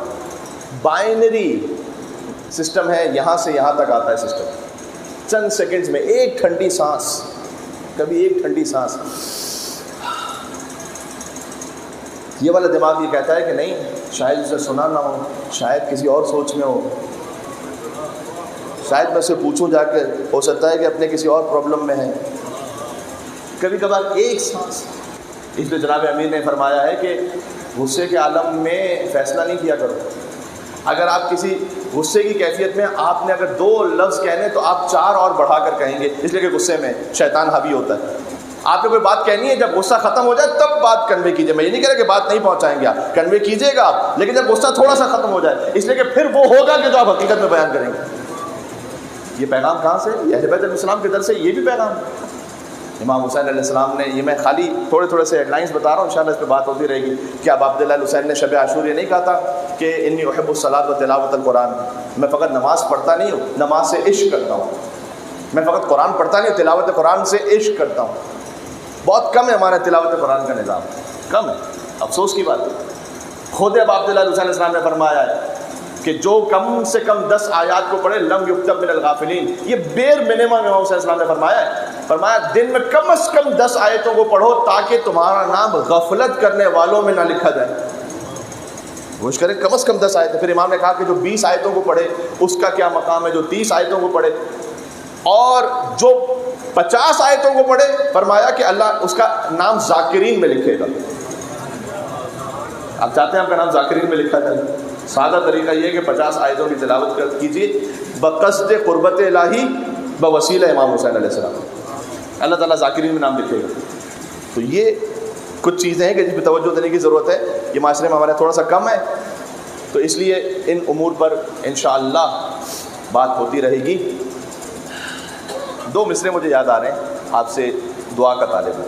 بائنری سسٹم ہے، یہاں سے یہاں تک آتا ہے سسٹم. چند سیکنڈز میں ایک ٹھنڈی سانس، کبھی ایک ٹھنڈی سانس. یہ والا دماغ یہ کہتا ہے کہ نہیں، شاید اسے سنا نہ ہو، شاید کسی اور سوچ میں ہو، شاید میں اسے پوچھوں جا کے، ہو سکتا ہے کہ اپنے کسی اور پرابلم میں ہے. کبھی کبھار ایک سانس. اس لیے جناب امیر نے فرمایا ہے کہ غصے کے عالم میں فیصلہ نہیں کیا کرو. اگر آپ کسی غصے کی کیفیت میں آپ نے اگر 2 لفظ کہنے تو آپ 4 اور بڑھا کر کہیں گے، اس لیے کہ غصے میں شیطان حاوی ہوتا ہے. آپ نے کوئی بات کہنی ہے، جب غصہ ختم ہو جائے تب بات کنوے کیجیے. میں یہ نہیں کہہ رہا کہ بات نہیں پہنچائیں گے، آپ کنوے کیجیے گا آپ، لیکن جب غصہ تھوڑا سا ختم ہو جائے، اس لیے کہ پھر وہ ہوگا کہ جو آپ حقیقت میں بیان کریں گے. یہ پیغام کہاں سے؟ یہ اہل بیت علیہ السلام کے در سے یہ بھی پیغام ہے. امام حسین علیہ السلام نے، یہ میں خالی تھوڑے سے ہیڈ لائنس بتا رہا ہوں، انشاءاللہ اس پہ بات ہوتی رہے گی. کہ اب عبداللہ الحسین نے شب عاشور یہ نہیں کہا تھا کہ انی احب الصلاۃ و تلاوت القرآن، میں فقط نماز پڑھتا نہیں ہوں، نماز سے عشق کرتا ہوں. میں فقط قرآن پڑھتا نہیں ہوں، تلاوت قرآن سے عشق کرتا ہوں. بہت کم ہے ہمارا تلاوت قرآن کا نظام، کم ہے، افسوس کی بات ہے. خود اب عبداللہ الحسین علیہ السلام نے فرمایا ہے کہ جو کم سے کم 10 آیات کو پڑھے لم یکتب من الغافلین. یہ بیر منیمم امام حسین السلام نے فرمایا ہے. فرمایا دن میں کم از کم 10 آیتوں کو پڑھو تاکہ تمہارا نام غفلت کرنے والوں میں نہ لکھا جائے. کوشش کریں کم از کم 10 آیتیں. پھر امام نے کہا کہ جو 20 آیتوں کو پڑھے اس کا کیا مقام ہے، جو 30 آیتوں کو پڑھے، اور جو 50 آیتوں کو پڑھے فرمایا کہ اللہ اس کا نام ذاکرین میں لکھے گا. آپ چاہتے ہیں آپ کا نام ذاکرین میں لکھا جائے؟ سادہ طریقہ یہ ہے کہ 50 آیتوں کی تلاوت کیجیے بقصد قربت الہی بوسیلہ امام حسین علیہ السلام، اللہ تعالیٰ ذاکرین میں نام لکھے گا. تو یہ کچھ چیزیں ہیں کہ جس پہ توجہ دینے کی ضرورت ہے. یہ معاشرے میں ہمارے تھوڑا سا کم ہے، تو اس لیے ان امور پر انشاءاللہ بات ہوتی رہے گی. 2 مصرے مجھے یاد آ رہے ہیں، آپ سے دعا کا طالب ہے.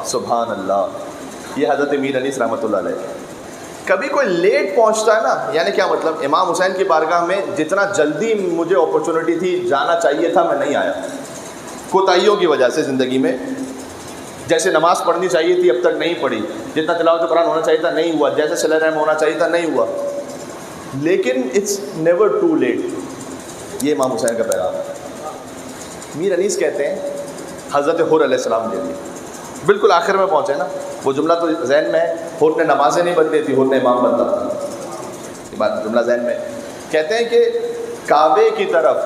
سبحان اللہ. یہ حضرت میر انیس رحمۃ اللہ علیہ. کبھی کوئی لیٹ پہنچتا ہے نا، یعنی کیا مطلب، امام حسین کی بارگاہ میں جتنا جلدی مجھے اپرچونٹی تھی جانا چاہیے تھا میں نہیں آیا، کوتاہیوں کی وجہ سے زندگی میں. جیسے نماز پڑھنی چاہیے تھی اب تک نہیں پڑھی، جتنا تلاوت قرآن ہونا چاہیے تھا نہیں ہوا، جیسے صلہ رحم ہونا چاہیے تھا نہیں ہوا. لیکن اٹس نیور ٹو لیٹ. یہ امام حسین کا پیغام ہے. میر انیس کہتے ہیں حضرت حر علیہ السلام کے لیے بالکل آخر میں پہنچے نا، وہ جملہ تو ذہن میں ہے، حر نے نمازیں نہیں بدلی تھی، حر نے امام بدلا تھا. یہ بات جملہ ذہن میں. کہتے ہیں کہ کعبے کی طرف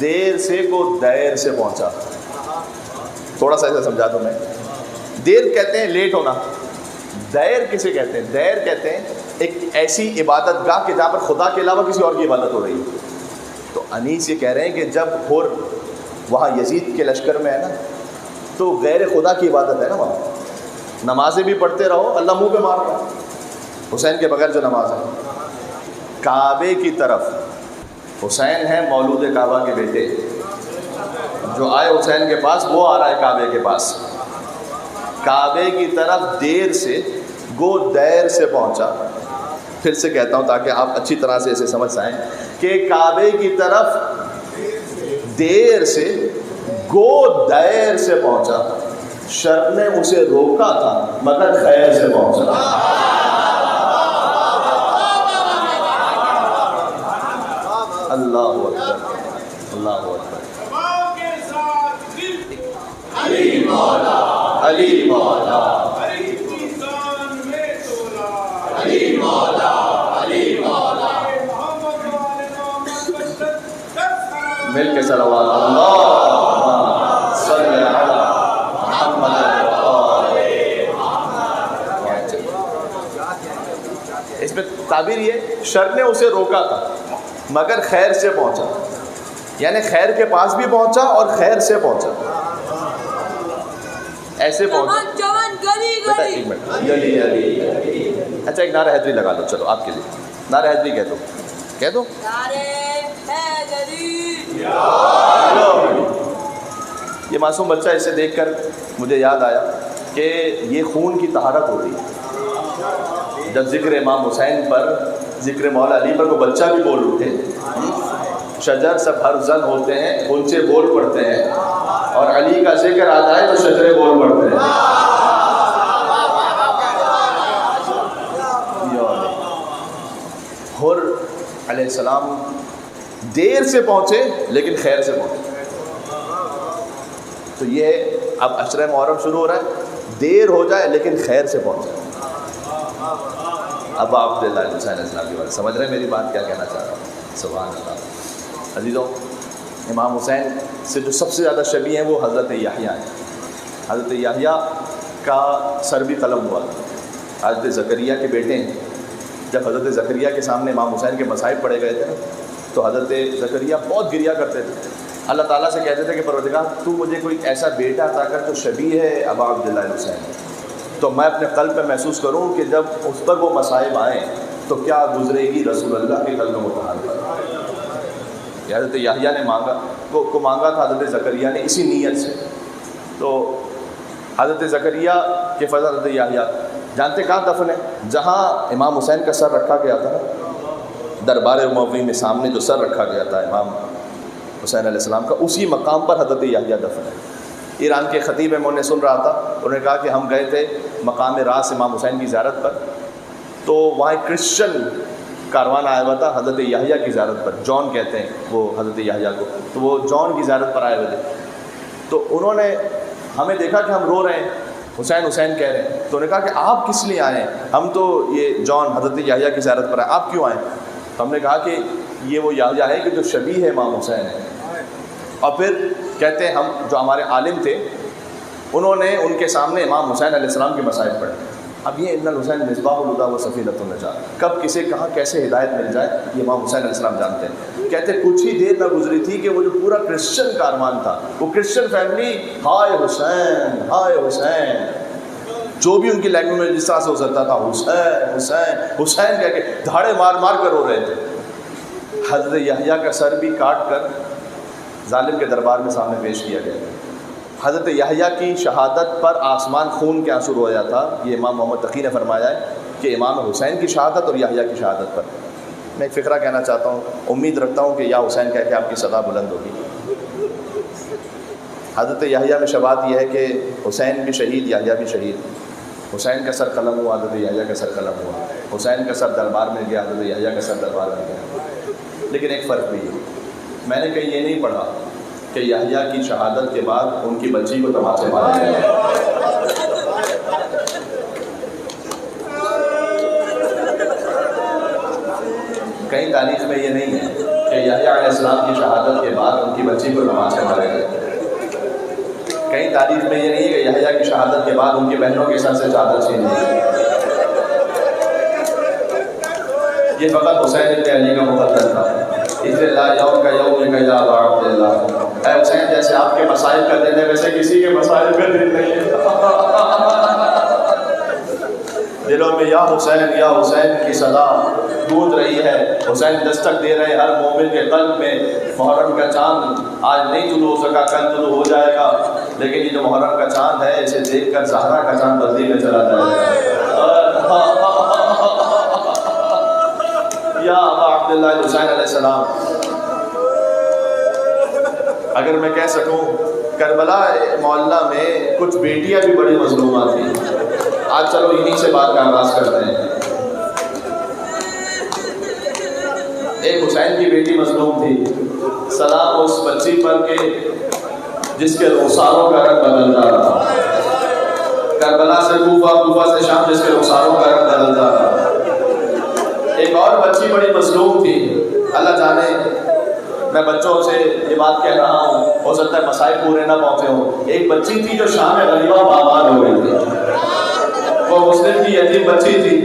دیر سے کو دیر سے پہنچا. تھوڑا سا ایسا سمجھا دوں میں. دیر کہتے ہیں لیٹ ہونا، دیر کسے کہتے ہیں؟ دیر کہتے ہیں ایک ایسی عبادت گاہ کہ جہاں پر خدا کے علاوہ کسی اور کی عبادت ہو رہی ہے. تو انیس یہ کہہ رہے ہیں کہ جب حر وہاں یزید کے لشکر میں ہے نا، تو غیر خدا کی عبادت ہے نا وہاں. نمازیں بھی پڑھتے رہو، اللہ منہ پہ مار رہا ہے حسین کے بغیر جو نماز ہے. کعبے کی طرف، حسین ہے مولود کعبہ کے بیٹے، جو آئے حسین کے پاس وہ آ رہا ہے کعبے کے پاس. کعبے کی طرف دیر سے گو دیر سے پہنچا. پھر سے کہتا ہوں تاکہ آپ اچھی طرح سے اسے سمجھ سائیں کہ کعبے کی طرف دیر سے گو دیر سے پہنچا. شر نے اسے روکا تھا مگر خیر سے پہنچا. اللہ اکبر، اللہ اکبر. علی مولا، علی مولا، علی مولا، علی مولا. مل کے صلوات اللہ صلی اللہ اس میں تعبیر یہ شر نے اسے روکا تھا مگر خیر سے پہنچا، یعنی خیر کے پاس بھی پہنچا اور خیر سے پہنچا، ایسے پہنچا۔ بیٹا ایک منٹ، گلی گلی، اچھا ایک نعرہ حیدری لگا لو، چلو آپ کے لیے نعرہ حیدری کہہ دو، کہہ دو۔ یہ معصوم بچہ، اسے دیکھ کر مجھے یاد آیا کہ یہ خون کی طہارت ہوتی ہے۔ جب ذکر امام حسین پر، ذکر مولا علی پر وہ بچہ بھی بول اٹھے، شجر سب ہر زن ہوتے ہیں، غنچے بول پڑتے ہیں، اور علی کا ذکر آ جائے تو شجرے بول پڑتے ہیں۔ حر علیہ السلام دیر سے پہنچے لیکن خیر سے پہنچے۔ تو یہ اب عشرہ محرم شروع ہو رہا ہے، دیر ہو جائے لیکن خیر سے پہنچے۔ اب آپ عبداللہ حسین علیہ السلام کی بات سمجھ رہے ہیں میری بات کیا کہنا چاہ رہا ہوں؟ سبحان اللہ۔ عزیزوں، امام حسین سے جو سب سے زیادہ شبیہ ہیں وہ حضرت یحییٰ ہیں۔ حضرت یحییٰ کا سر بھی قلم ہوا تھا، حضرت زکریا کے بیٹے ہیں۔ جب حضرت زکریا کے سامنے امام حسین کے مصائب پڑھے گئے تھے تو حضرت زکریا بہت گریا کرتے تھے، اللہ تعالیٰ سے کہتے تھے کہ پروردگار تو مجھے کوئی ایسا بیٹا عطا کر جو شبیہ ہے ابا عبداللہ حسین، تو میں اپنے قلب پہ محسوس کروں کہ جب اس پر وہ مصائب آئیں تو کیا گزرے گی رسول اللہ کے قلب مطہر پر۔ حضرت یحییٰ نے مانگا تھا حضرت زکریا نے اسی نیت سے۔ تو حضرت زکریا کے فضل حضرت یحییٰ جانتے کہاں دفن ہے؟ جہاں امام حسین کا سر رکھا گیا تھا، دربار اموی میں سامنے جو سر رکھا گیا تھا امام حسین علیہ السلام کا، اسی مقام پر حضرت یحییٰ دفن ہے۔ ایران کے خطیب میں انہیں سن رہا تھا، انہوں نے کہا کہ ہم گئے تھے مقام راس امام حسین کی زیارت پر، تو وہاں ایک کرسچن کاروان آیا ہوا تھا حضرت یحییٰ کی زیارت پر، جان کہتے ہیں وہ حضرت یحییٰ کو، تو وہ جان کی زیارت پر آئے ہوئے تھے۔ تو انہوں نے ہمیں دیکھا کہ ہم رو رہے ہیں، حسین حسین کہہ رہے ہیں، تو انہوں نے کہا کہ آپ کس لیے آئے ہیں؟ ہم تو یہ جان حضرت یحییٰ کی زیارت پر آئے، آپ کیوں آئے؟ تو ہم نے کہا کہ یہ وہ یحییٰ ہے کہ جو شبیہ ہے امام حسین ہے۔ اور پھر کہتے ہیں ہم جو ہمارے عالم تھے انہوں نے ان کے سامنے امام حسین علیہ السلام کے مصائب پڑھے۔ اب یہ ان الحسین مصباح الہدیٰ و سفینۃ النجاۃ، کب کسے کہاں کیسے ہدایت مل جائے یہ امام حسین علیہ السلام جانتے ہیں۔ کہتے کچھ ہی دیر نہ گزری تھی کہ وہ جو پورا کرسچن کاروان تھا، وہ کرسچن فیملی ہائے حسین ہائے حسین، جو بھی ان کی لینگویج میں جس طرح سے ہو سکتا تھا حسین حسین حسین کہہ کے دھاڑے مار مار کر رو رہے تھے۔ حضرت یحییٰ کا سر بھی کاٹ کر ظالم کے دربار میں سامنے پیش کیا گیا۔ حضرت یحییٰ کی شہادت پر آسمان خون کے آنسو رویا تھا، یہ امام محمد تقی نے فرمایا ہے کہ امام حسین کی شہادت اور یحییٰ کی شہادت پر۔ میں ایک فقرہ کہنا چاہتا ہوں، امید رکھتا ہوں کہ یا حسین کہہ کے آپ کی صدا بلند ہوگی۔ حضرت یحییٰ میں شباہت یہ ہے کہ حسین بھی شہید یحییٰ بھی شہید، حسین کا سر قلم ہوا حضرت یحییٰ کا سر قلم ہوا، حسین کا سر دربار میں گیا حضرت یحییٰ کا سر دربار میں گیا۔ لیکن ایک فرق بھی ہے، میں نے کہیں یہ نہیں پڑھا کہ یحییٰ کی شہادت کے بعد ان کی بچی کو تماچے مارے گئے۔ کہیں تاریخ میں یہ نہیں ہے کہ یحییٰ علیہ السلام کی شہادت کے بعد ان کی بچی کو تماچے مارے گئے۔ کہیں تاریخ میں یہ نہیں ہے کہ یحییٰ کی شہادت کے بعد ان کی بہنوں کے سر سے چادر چھین لی۔ یہ فقط حسین ابن علی کا مقدر تھا۔ اذ لا یوم کا یوم کا یا ابا عبداللہ، اے حسین جیسے آپ کے مصائب کا دن ہے ویسے کسی کے مصائب کا دن نہیں ہے۔ دلوں میں یا حسین کی صدا گونج رہی ہے، حسین دستک دے رہے ہر مومن کے قلب میں۔ محرم کا چاند آج نہیں طلوع ہو سکا، کل طلوع ہو جائے گا، لیکن یہ جو محرم کا چاند ہے اسے دیکھ کر زہرا کا چاند بدلی میں چلا جائے گا۔ یا ابا عبداللہ حسین علیہ السلام، اگر میں کہہ سکوں کربلا محلہ میں کچھ بیٹیاں بھی بڑی مظلومہ تھیں۔ آج چلو انہی سے بات کا آغاز کرتے ہیں۔ ایک حسین کی بیٹی مظلوم تھی، سلام اس بچی پر کہ جس کے رخساروں کا رنگ بدلتا رہا، کربلا سے کوفہ، کوفہ سے شام جس کے رخساروں کا رنگ بدلتا رہا۔ ایک اور بچی بڑی مظلوم تھی، اللہ جانے میں بچوں سے یہ بات کہہ رہا ہوں، ہو سکتا ہے مسائل پورے نہ پہنچے ہوں۔ ایک بچی تھی جو شام غریبہ بابار ہو گئی تھی، وہ مسلم کی یتیم بچی تھی،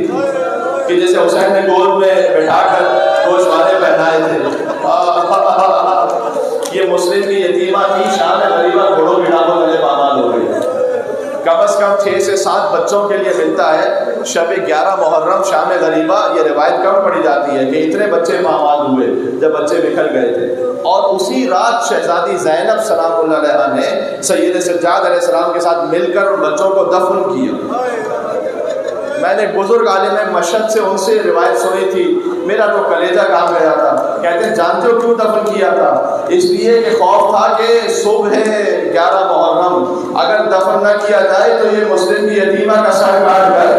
کہ جیسے حسین نے گود میں بٹھا کر گوشوارے پہنائے تھے. یہ مسلم کی یتیمہ تھی، شام غریبہ گھوڑوں گھڑاووں تلے پامال ہو گئی. کم از کم 6 سے 7 بچوں کے لیے ملتا ہے شب 11 محرم شام غریبہ. یہ روایت کم پڑی جاتی ہے کہ اتنے بچے پامال ہوئے جب بچے بکھر گئے تھے. اور اسی رات شہزادی زینب سلام اللہ علیہا نے سید سجاد علیہ السلام کے ساتھ مل کر ان بچوں کو دفن کیا. میں نے بزرگ عالم مشہد سے ان سے روایت سنی تھی، میرا تو کلیجہ کام گیا تھا. کہتے ہیں جانتے ہو کیوں دفن کیا تھا؟ اس لیے کہ خوف تھا کہ صبح 11 محرم اگر دفن نہ کیا جائے تو یہ مسلم کی یتیمہ کا سر کاٹ کر،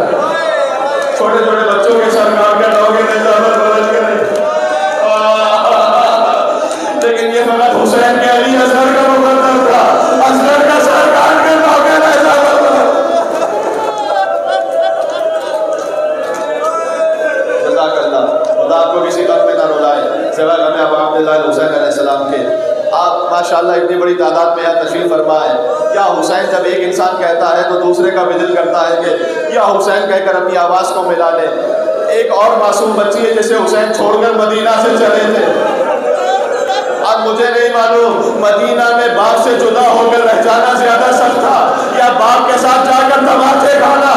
چھوٹے چھوٹے بچوں کے سر کاٹ کر لوگے لیکن یہ فقط حسین کے علی اصغر کا مقدر تھا. اصغر کا سر کاٹ کر لوگے خدا آپ کو کسی وقت میں نہ رلائے سوائے غم ابو عبداللہ حسین علیہ السلام کے. آپ ماشاءاللہ اتنی بڑی تعداد میں یہاں تشریف فرما ہے. کیا حسین جب ایک انسان کہتا ہے تو دوسرے کا بھی دل کرتا ہے کہ یا حسین کہہ کر اپنی آواز کو ملا لے. ایک اور معصوم بچی ہے جسے حسین چھوڑ کر مدینہ سے چلے تھے. اب مجھے نہیں معلوم مدینہ میں باپ سے جدا ہو کر رہ جانا زیادہ سخت تھا یا باپ کے ساتھ جا کر تماچے کھانا.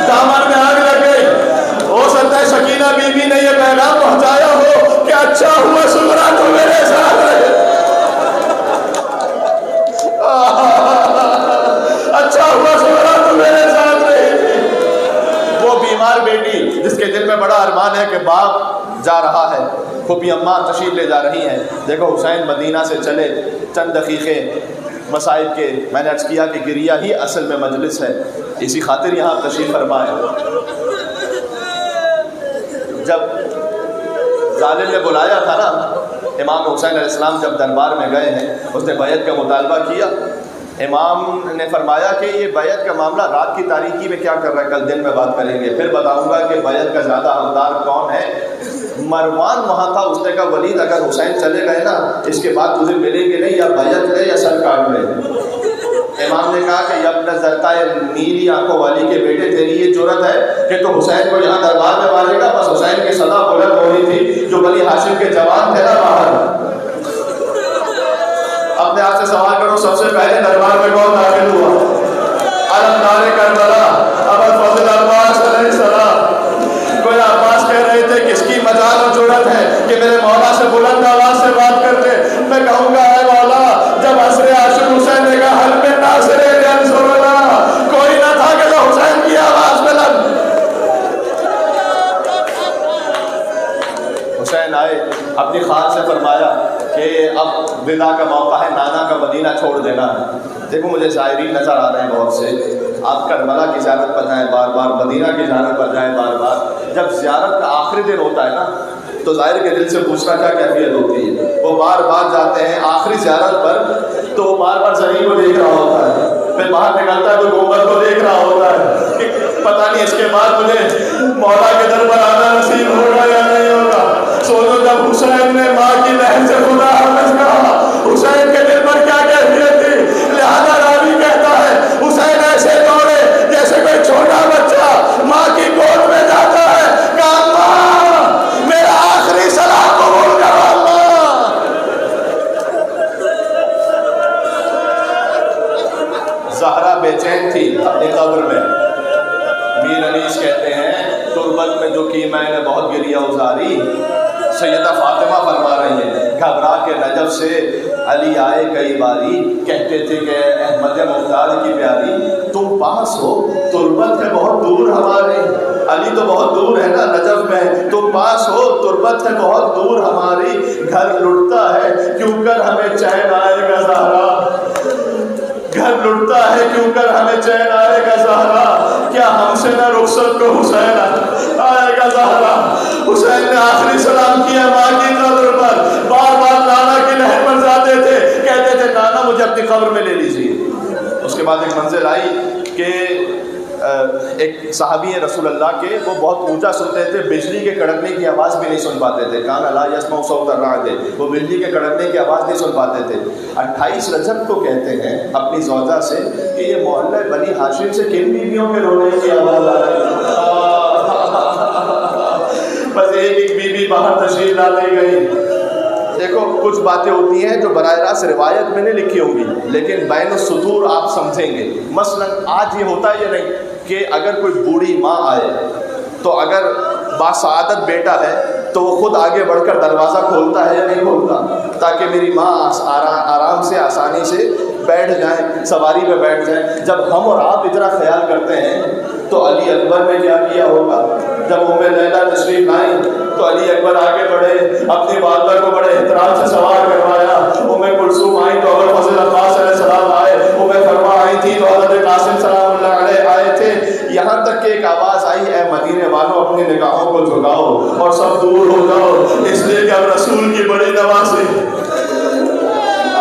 دامن میں آگ لگ گئی. ہو سکتا ہے سکینہ بی بی نے یہ پیغام پہنچایا ہو کہ اچھا ہوا سغرا تو میرے ساتھ رہے. اچھا ہوا سغرا تو میرے ساتھ رہی تھی. وہ بیمار بیٹی جس کے دل میں بڑا ارمان ہے کہ باپ جا رہا ہے، پھوپھی اماں تشریف لے جا رہی ہیں. دیکھو حسین مدینہ سے چلے چند دقیقے مسائل کے. میں نے عرض کیا کہ گریہ ہی اصل میں مجلس ہے، اسی خاطر یہاں تشریف فرمائے. جب ظالم نے بلایا تھا نا امام حسین علیہ السلام جب دربار میں گئے ہیں، اس نے بیعت کا مطالبہ کیا. امام نے فرمایا کہ یہ بیعت کا معاملہ رات کی تاریکی میں کیا کر رہا ہے، کل دن میں بات کریں گے، پھر بتاؤں گا کہ بیعت کا زیادہ حقدار کون ہے. مروان وہاں تھا، اس نے کہا ولید اگر حسین چلے گئے نا اس کے بعد تجھے ملیں گے نہیں، یا بیعت لے یا سر کاٹ لے. امام نے کہا کہ ابن زرقائے نیلی آنکھوں والی کے بیٹے تیری یہ جرت ہے کہ تو حسین کو یہاں دربار میں مارے گا؟ بس حسین کی صدا بلند ہو رہی تھی جو بنی ہاشم کے جوان تھے نا باہر. اپنے آپ سے سوال کرو سب سے پہلے دربار میں کون داخل ہوا؟ علمدار کربلا ابو الفضل عباس علیہ السلام. کوئی عباس کہہ رہے تھے کس کی مجال و جرت ہے کہ میرے مولا سے بلند آواز سے بات کر لے. میں کہوں گا اے مولا جب عصر عاشق حسین نے کہا حل میں ناصر رسول اللہ، کوئی نہ تھا کہ جو حسین کی آواز میں لگ. حسین آئے اپنی خان سے فرمایا کہ اب ودا کا موقع ہے، نانا کا مدینہ چھوڑ دینا ہے. دیکھو مجھے زائرین نظر آ رہے ہیں بہت سے، آپ کربلا کی زیارت پر جائیں بار بار، مدینہ کی زیارت پر جائیں بار بار. جب زیارت کا آخری دن ہوتا ہے نا تو ظاہر کے دل سے پوچھنا کیا کیفیت ہوتی ہے. وہ بار بار جاتے ہیں آخری زیارت پر تو بار بار زمین کو دیکھ رہا ہوتا ہے، پھر باہر نکلتا ہے تو گنبد کو دیکھ رہا ہوتا ہے. پتہ نہیں اس کے بعد مجھے مولا کے در پر آنا نصیب ہوگا یا نہیں ہوگا. سوچو جب حسین نے ماں کی لہر سے خدا حافظ کہا، حسین کے دل پر کیا کیفیت تھی. لہذا راوی کہتا ہے حسین ایسے دوڑے جیسے کوئی چھوٹا بچہ ماں کی گود میں جاتا ہے. کہا ماں میرا آخری سلام قبول کرو. زہرا بے چین تھی اپنی قبر میں. میر انیس کہتے ہیں تربت میں جو کی میں نے بہت گریہ ازاری. سیدہ فاطمہ فرما رہی ہیں گھبرا کے نجف سے علی آئے کئی باری، کہتے تھے کہ احمد مختار کی پیاری تم پاس ہو تربت ہے بہت دور ہمارے. علی تو بہت دور ہے نا نجف میں، تم پاس ہو تربت ہے بہت دور ہماری. گھر لٹتا ہے کیوں کر ہمیں چین آئے گا زہرا، گھر لٹتا ہے کیوں کر ہمیں چین آئے گا زہرا. کیا ہم سے نہ رخصت کو حسین آئے گا زہرا. حسین نے آخری سلام کیا ماں کی قبر پر. بار بار نانا کی لہر پر جاتے تھے، کہتے تھے نانا مجھے اپنی قبر میں لے لیجیے. اس کے بعد ایک منزل آئی کہ ایک صحابی رسول اللہ کے وہ بہت اونچا سنتے تھے، بجلی کے کڑکنے کی آواز بھی نہیں سن پاتے تھے. کان لا یسمع صوت الرعد، وہ بجلی کے کڑکنے کی آواز نہیں سن پاتے تھے. 28 رجب کو کہتے ہیں اپنی زوجہ سے کہ یہ محلہ بنی ہاشم سے کن بیویوں کے رونے کی آواز آ رہی ہے. بیوی باہر تشریف لاتی گئی۔ دیکھو کچھ باتیں ہوتی ہیں جو براہ راست روایت میں نہیں لکھی ہوں گی لیکن بین السطور آپ سمجھیں گے۔ مثلا آج یہ ہوتا یہ نہیں کہ اگر کوئی بوڑھی ماں آئے تو اگر باسعادت بیٹا ہے تو وہ خود آگے بڑھ کر دروازہ کھولتا ہے یا نہیں کھولتا تاکہ میری ماں آرام سے آسانی سے بیٹھ جائیں، سواری پہ بیٹھ جائیں۔ جب ہم اور آپ اتنا خیال کرتے ہیں تو علی اکبر نے کیا کیا ہوگا؟ جب ام لیلہ تشریف لائیں تو علی اکبر آگے بڑھے، اپنی والدہ کو بڑے احترام سے سوار کروایا۔ ام کلثوم آئی تو ابوالفضل عباس علیہ السلام آئے، ام فرما آئی تھی تو حضرت قاسم سلام اللہ علیہ آئے تھے، یہاں تک کہ ایک آواز آئی، اے مدینے والوں اپنی نگاہوں کو جھکاؤ اور سب دور ہو جاؤ، اس لیے کہ اب رسول کی بڑی نوازی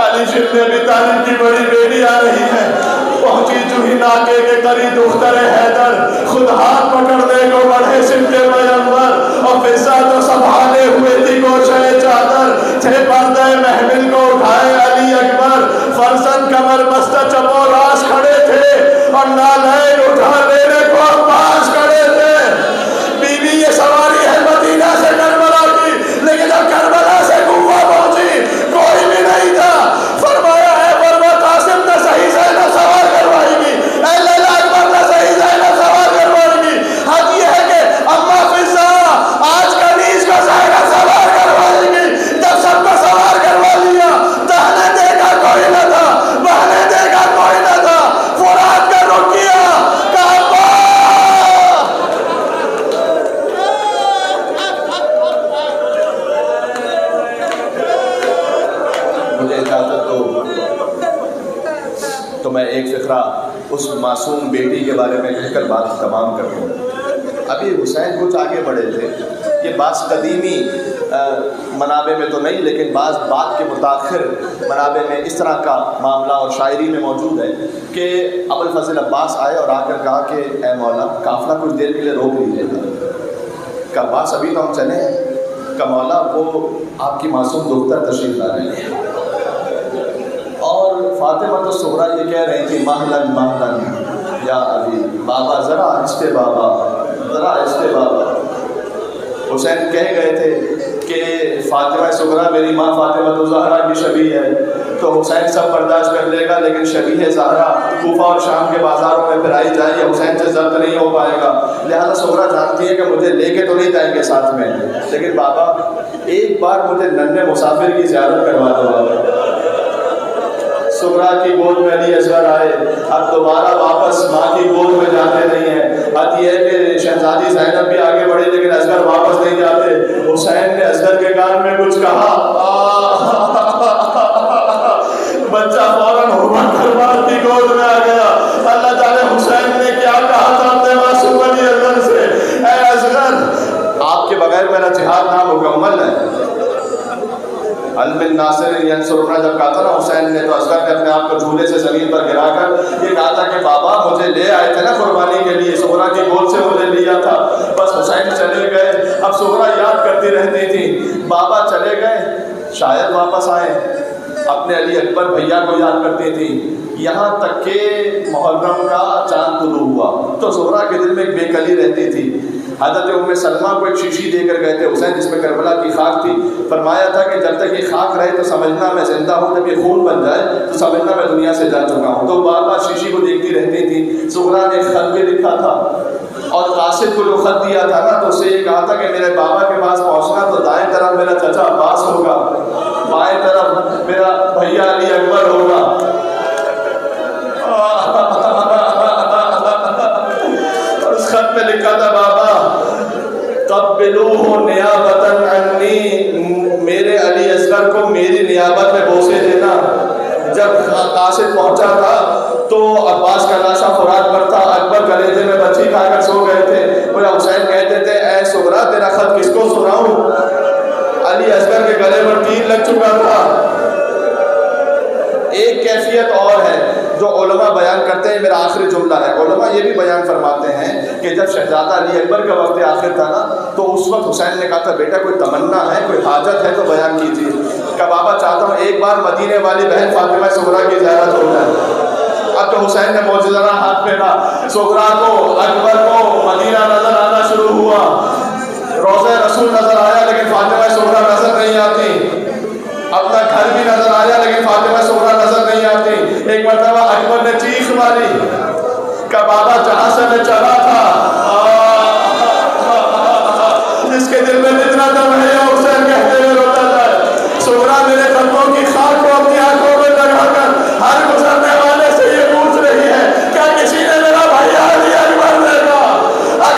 علی شبن ابی طالب کی بڑی بیٹی آ رہی ہے۔ پہنچی جو ہی ناکے کے قریب دختر حیدر، خود ہاتھ پکڑنے کو بڑھے سمت پیغمبر، اور فضا تو سنبھالے ہوئے تھی گوشہ چادر، تھے پردہ محمل کو اٹھائے علی اکبر، فرزند کمر بستہ چپو راس کھڑے تھے اور نالین اٹھا لینے کو عباس کھڑے تھے۔ بیوی یہ سواری ہے مدینہ سے کربلا کی، لیکن جب کربلا سے کوفہ پہنچی کوئی بھی نہیں تھا۔ فرمایا اے فرما قاسم نہ صحیح زینب سوار کروائے گی، اے لیلا اکبر نہ صحیح زینب سوار کروائے گی، حق یہ ہے کہ اما فضا آج کنیز کو زینب سوار کروائے گی۔ جب سب کو سوار کروا لیا، دہنے دیکھا کوئی نہ تھا، بہنے دیکھا کوئی نہ تھا، فرات کا رخ کیا، کعبہ مجھے اجازت دو تو میں ایک فقرہ اس معصوم بیٹی کے بارے میں کہہ کر بات تمام کر دوں۔ ابھی حسین کچھ آگے بڑھے تھے، یہ بعض قدیمی منابع میں تو نہیں لیکن بعض بات کے متاخر منابع میں اس طرح کا معاملہ اور شاعری میں موجود ہے کہ ابوالفضل عباس آئے اور آ کر کہا کہ اے مولا قافلہ کچھ دیر کے لیے روک لیجیے گا۔ کہ عباس ابھی تو ہم چلے ہیں، کہ مولا وہ آپ کی معصوم دختر تشریف لا رہی ہے، اور فاطمہ تو صغریٰ یہ کہہ رہی تھی مہلن مہلن یا علی، بابا ذرا آہستہ، بابا ذرا آہستہ بابا۔ حسین کہہ گئے تھے کہ فاطمہ صغریٰ میری ماں فاطمہ تو زہرا کی شبیہ ہے، تو حسین سب برداشت کر لے گا لیکن شبیہ زہرا کوفہ اور شام کے بازاروں میں پھرائی جائے یا حسین سے ضبط نہیں ہو پائے گا، لہذا صغریٰ جانتی ہے کہ مجھے لے کے تو نہیں جائیں گے ساتھ میں، لیکن بابا ایک بار مجھے ننھے مسافر کی زیارت کروا دو بابا۔ صغریٰ کی گود میں علی اصغر آئے، اب دوبارہ واپس ماں کی گود میں جاتے نہیں ہیں۔ بات یہ ہے کہ شہزادی زینب بھی آگے بڑھی لیکن اصغر واپس نہیں جاتے۔ حسین نے اصغر کے کان میں کچھ کہا، بچہ فوراً ہمت کر ماں کی گود میں آ گیا۔ اللہ تعالیٰ حسین نے کیا کہا تھا اپنے معصوم علی اصغر سے، اے اصغر آپ کے بغیر میرا جہاد نامکمل ہے۔ ناصر ینصرنا جب کہا تھا نا حسین نے، تو اصغر نے اپنے آپ کو جھولے سے زمین پر گرا کر یہ کہا تھا کہ بابا مجھے لے آئے تھے نا قربانی کے لیے، صغریٰ کی گود سے مجھے لیا تھا، بس حسین چلے گئے۔ اب صغریٰ یاد کرتی رہتی تھی، بابا چلے گئے شاید واپس آئے، اپنے علی اکبر بھیا کو یاد کرتی تھی، یہاں تک کہ محرم کا چاند طلوع ہوا تو صغریٰ کے دل میں ایک بے کلی رہتی تھی۔ حضرت ام سلمہ کو ایک شیشی دے کر گئے تھے حسین جس میں کربلا کی خاک تھی، فرمایا تھا کہ جب تک یہ خاک رہے تو سمجھنا میں زندہ ہوں، جب یہ خون بن جائے تو سمجھنا میں دنیا سے جا چکا ہوں۔ تو بار بار شیشی کو دیکھتی رہتی تھی۔ صغریٰ نے ایک خط بھی لکھا تھا اور قاصد کو جو خط دیا تھا نا تو اسے یہ کہا تھا کہ میرے بابا کے پاس پہنچنا تو دائیں طرف میرا چچا عباس ہوگا، بائیں طرف میرا بھیا علی اکبر ہوگا۔ اور اس خط میں لکھا تھا بابا قبلوہ نیابتاً عنی، میرے علی اصغر کو میری نیابت میں بوسے دینا۔ جب قاصد پہنچا تھا تو عباس کا لاشا فرات پر تھا، اکبر کلیجے میں بچی کھا کر سو گئے تھے، اور حسین کہتے تھے اے صغریٰ تیرا خط کس کو سناؤں؟ علی اصغر کے گلے پر تیر لگ چکا تھا۔ ایک کیفیت اور ہے جو علماء بیان کرتے ہیں، میرا آخری جملہ ہے، علماء یہ بھی بیان فرماتے ہیں کہ جب شہزادہ علی اکبر کا وقت آخر تھا نا تو اس وقت حسین نے کہا تھا بیٹا کوئی تمنا ہے، کوئی حاجت ہے تو بیان کیجیے، کہ بابا چاہتا ہوں ایک بار مدینے والی بہن فاطمہ صغریٰ کی زیارت ہو جائے۔ اب تو حسین نے معجزانہ ہاتھ پھیرا، صغریٰ کو اکبر کو مدینہ نظر آنا شروع ہوا، روضہ رسول نظر آیا، لیکن اپنا گھر بھی نظر آیا لیکن فاطمہ زہرا نظر نہیں آتی. ایک مرتبہ اکبر نے چیخ ماری کہ بابا جہاں سے میں چلا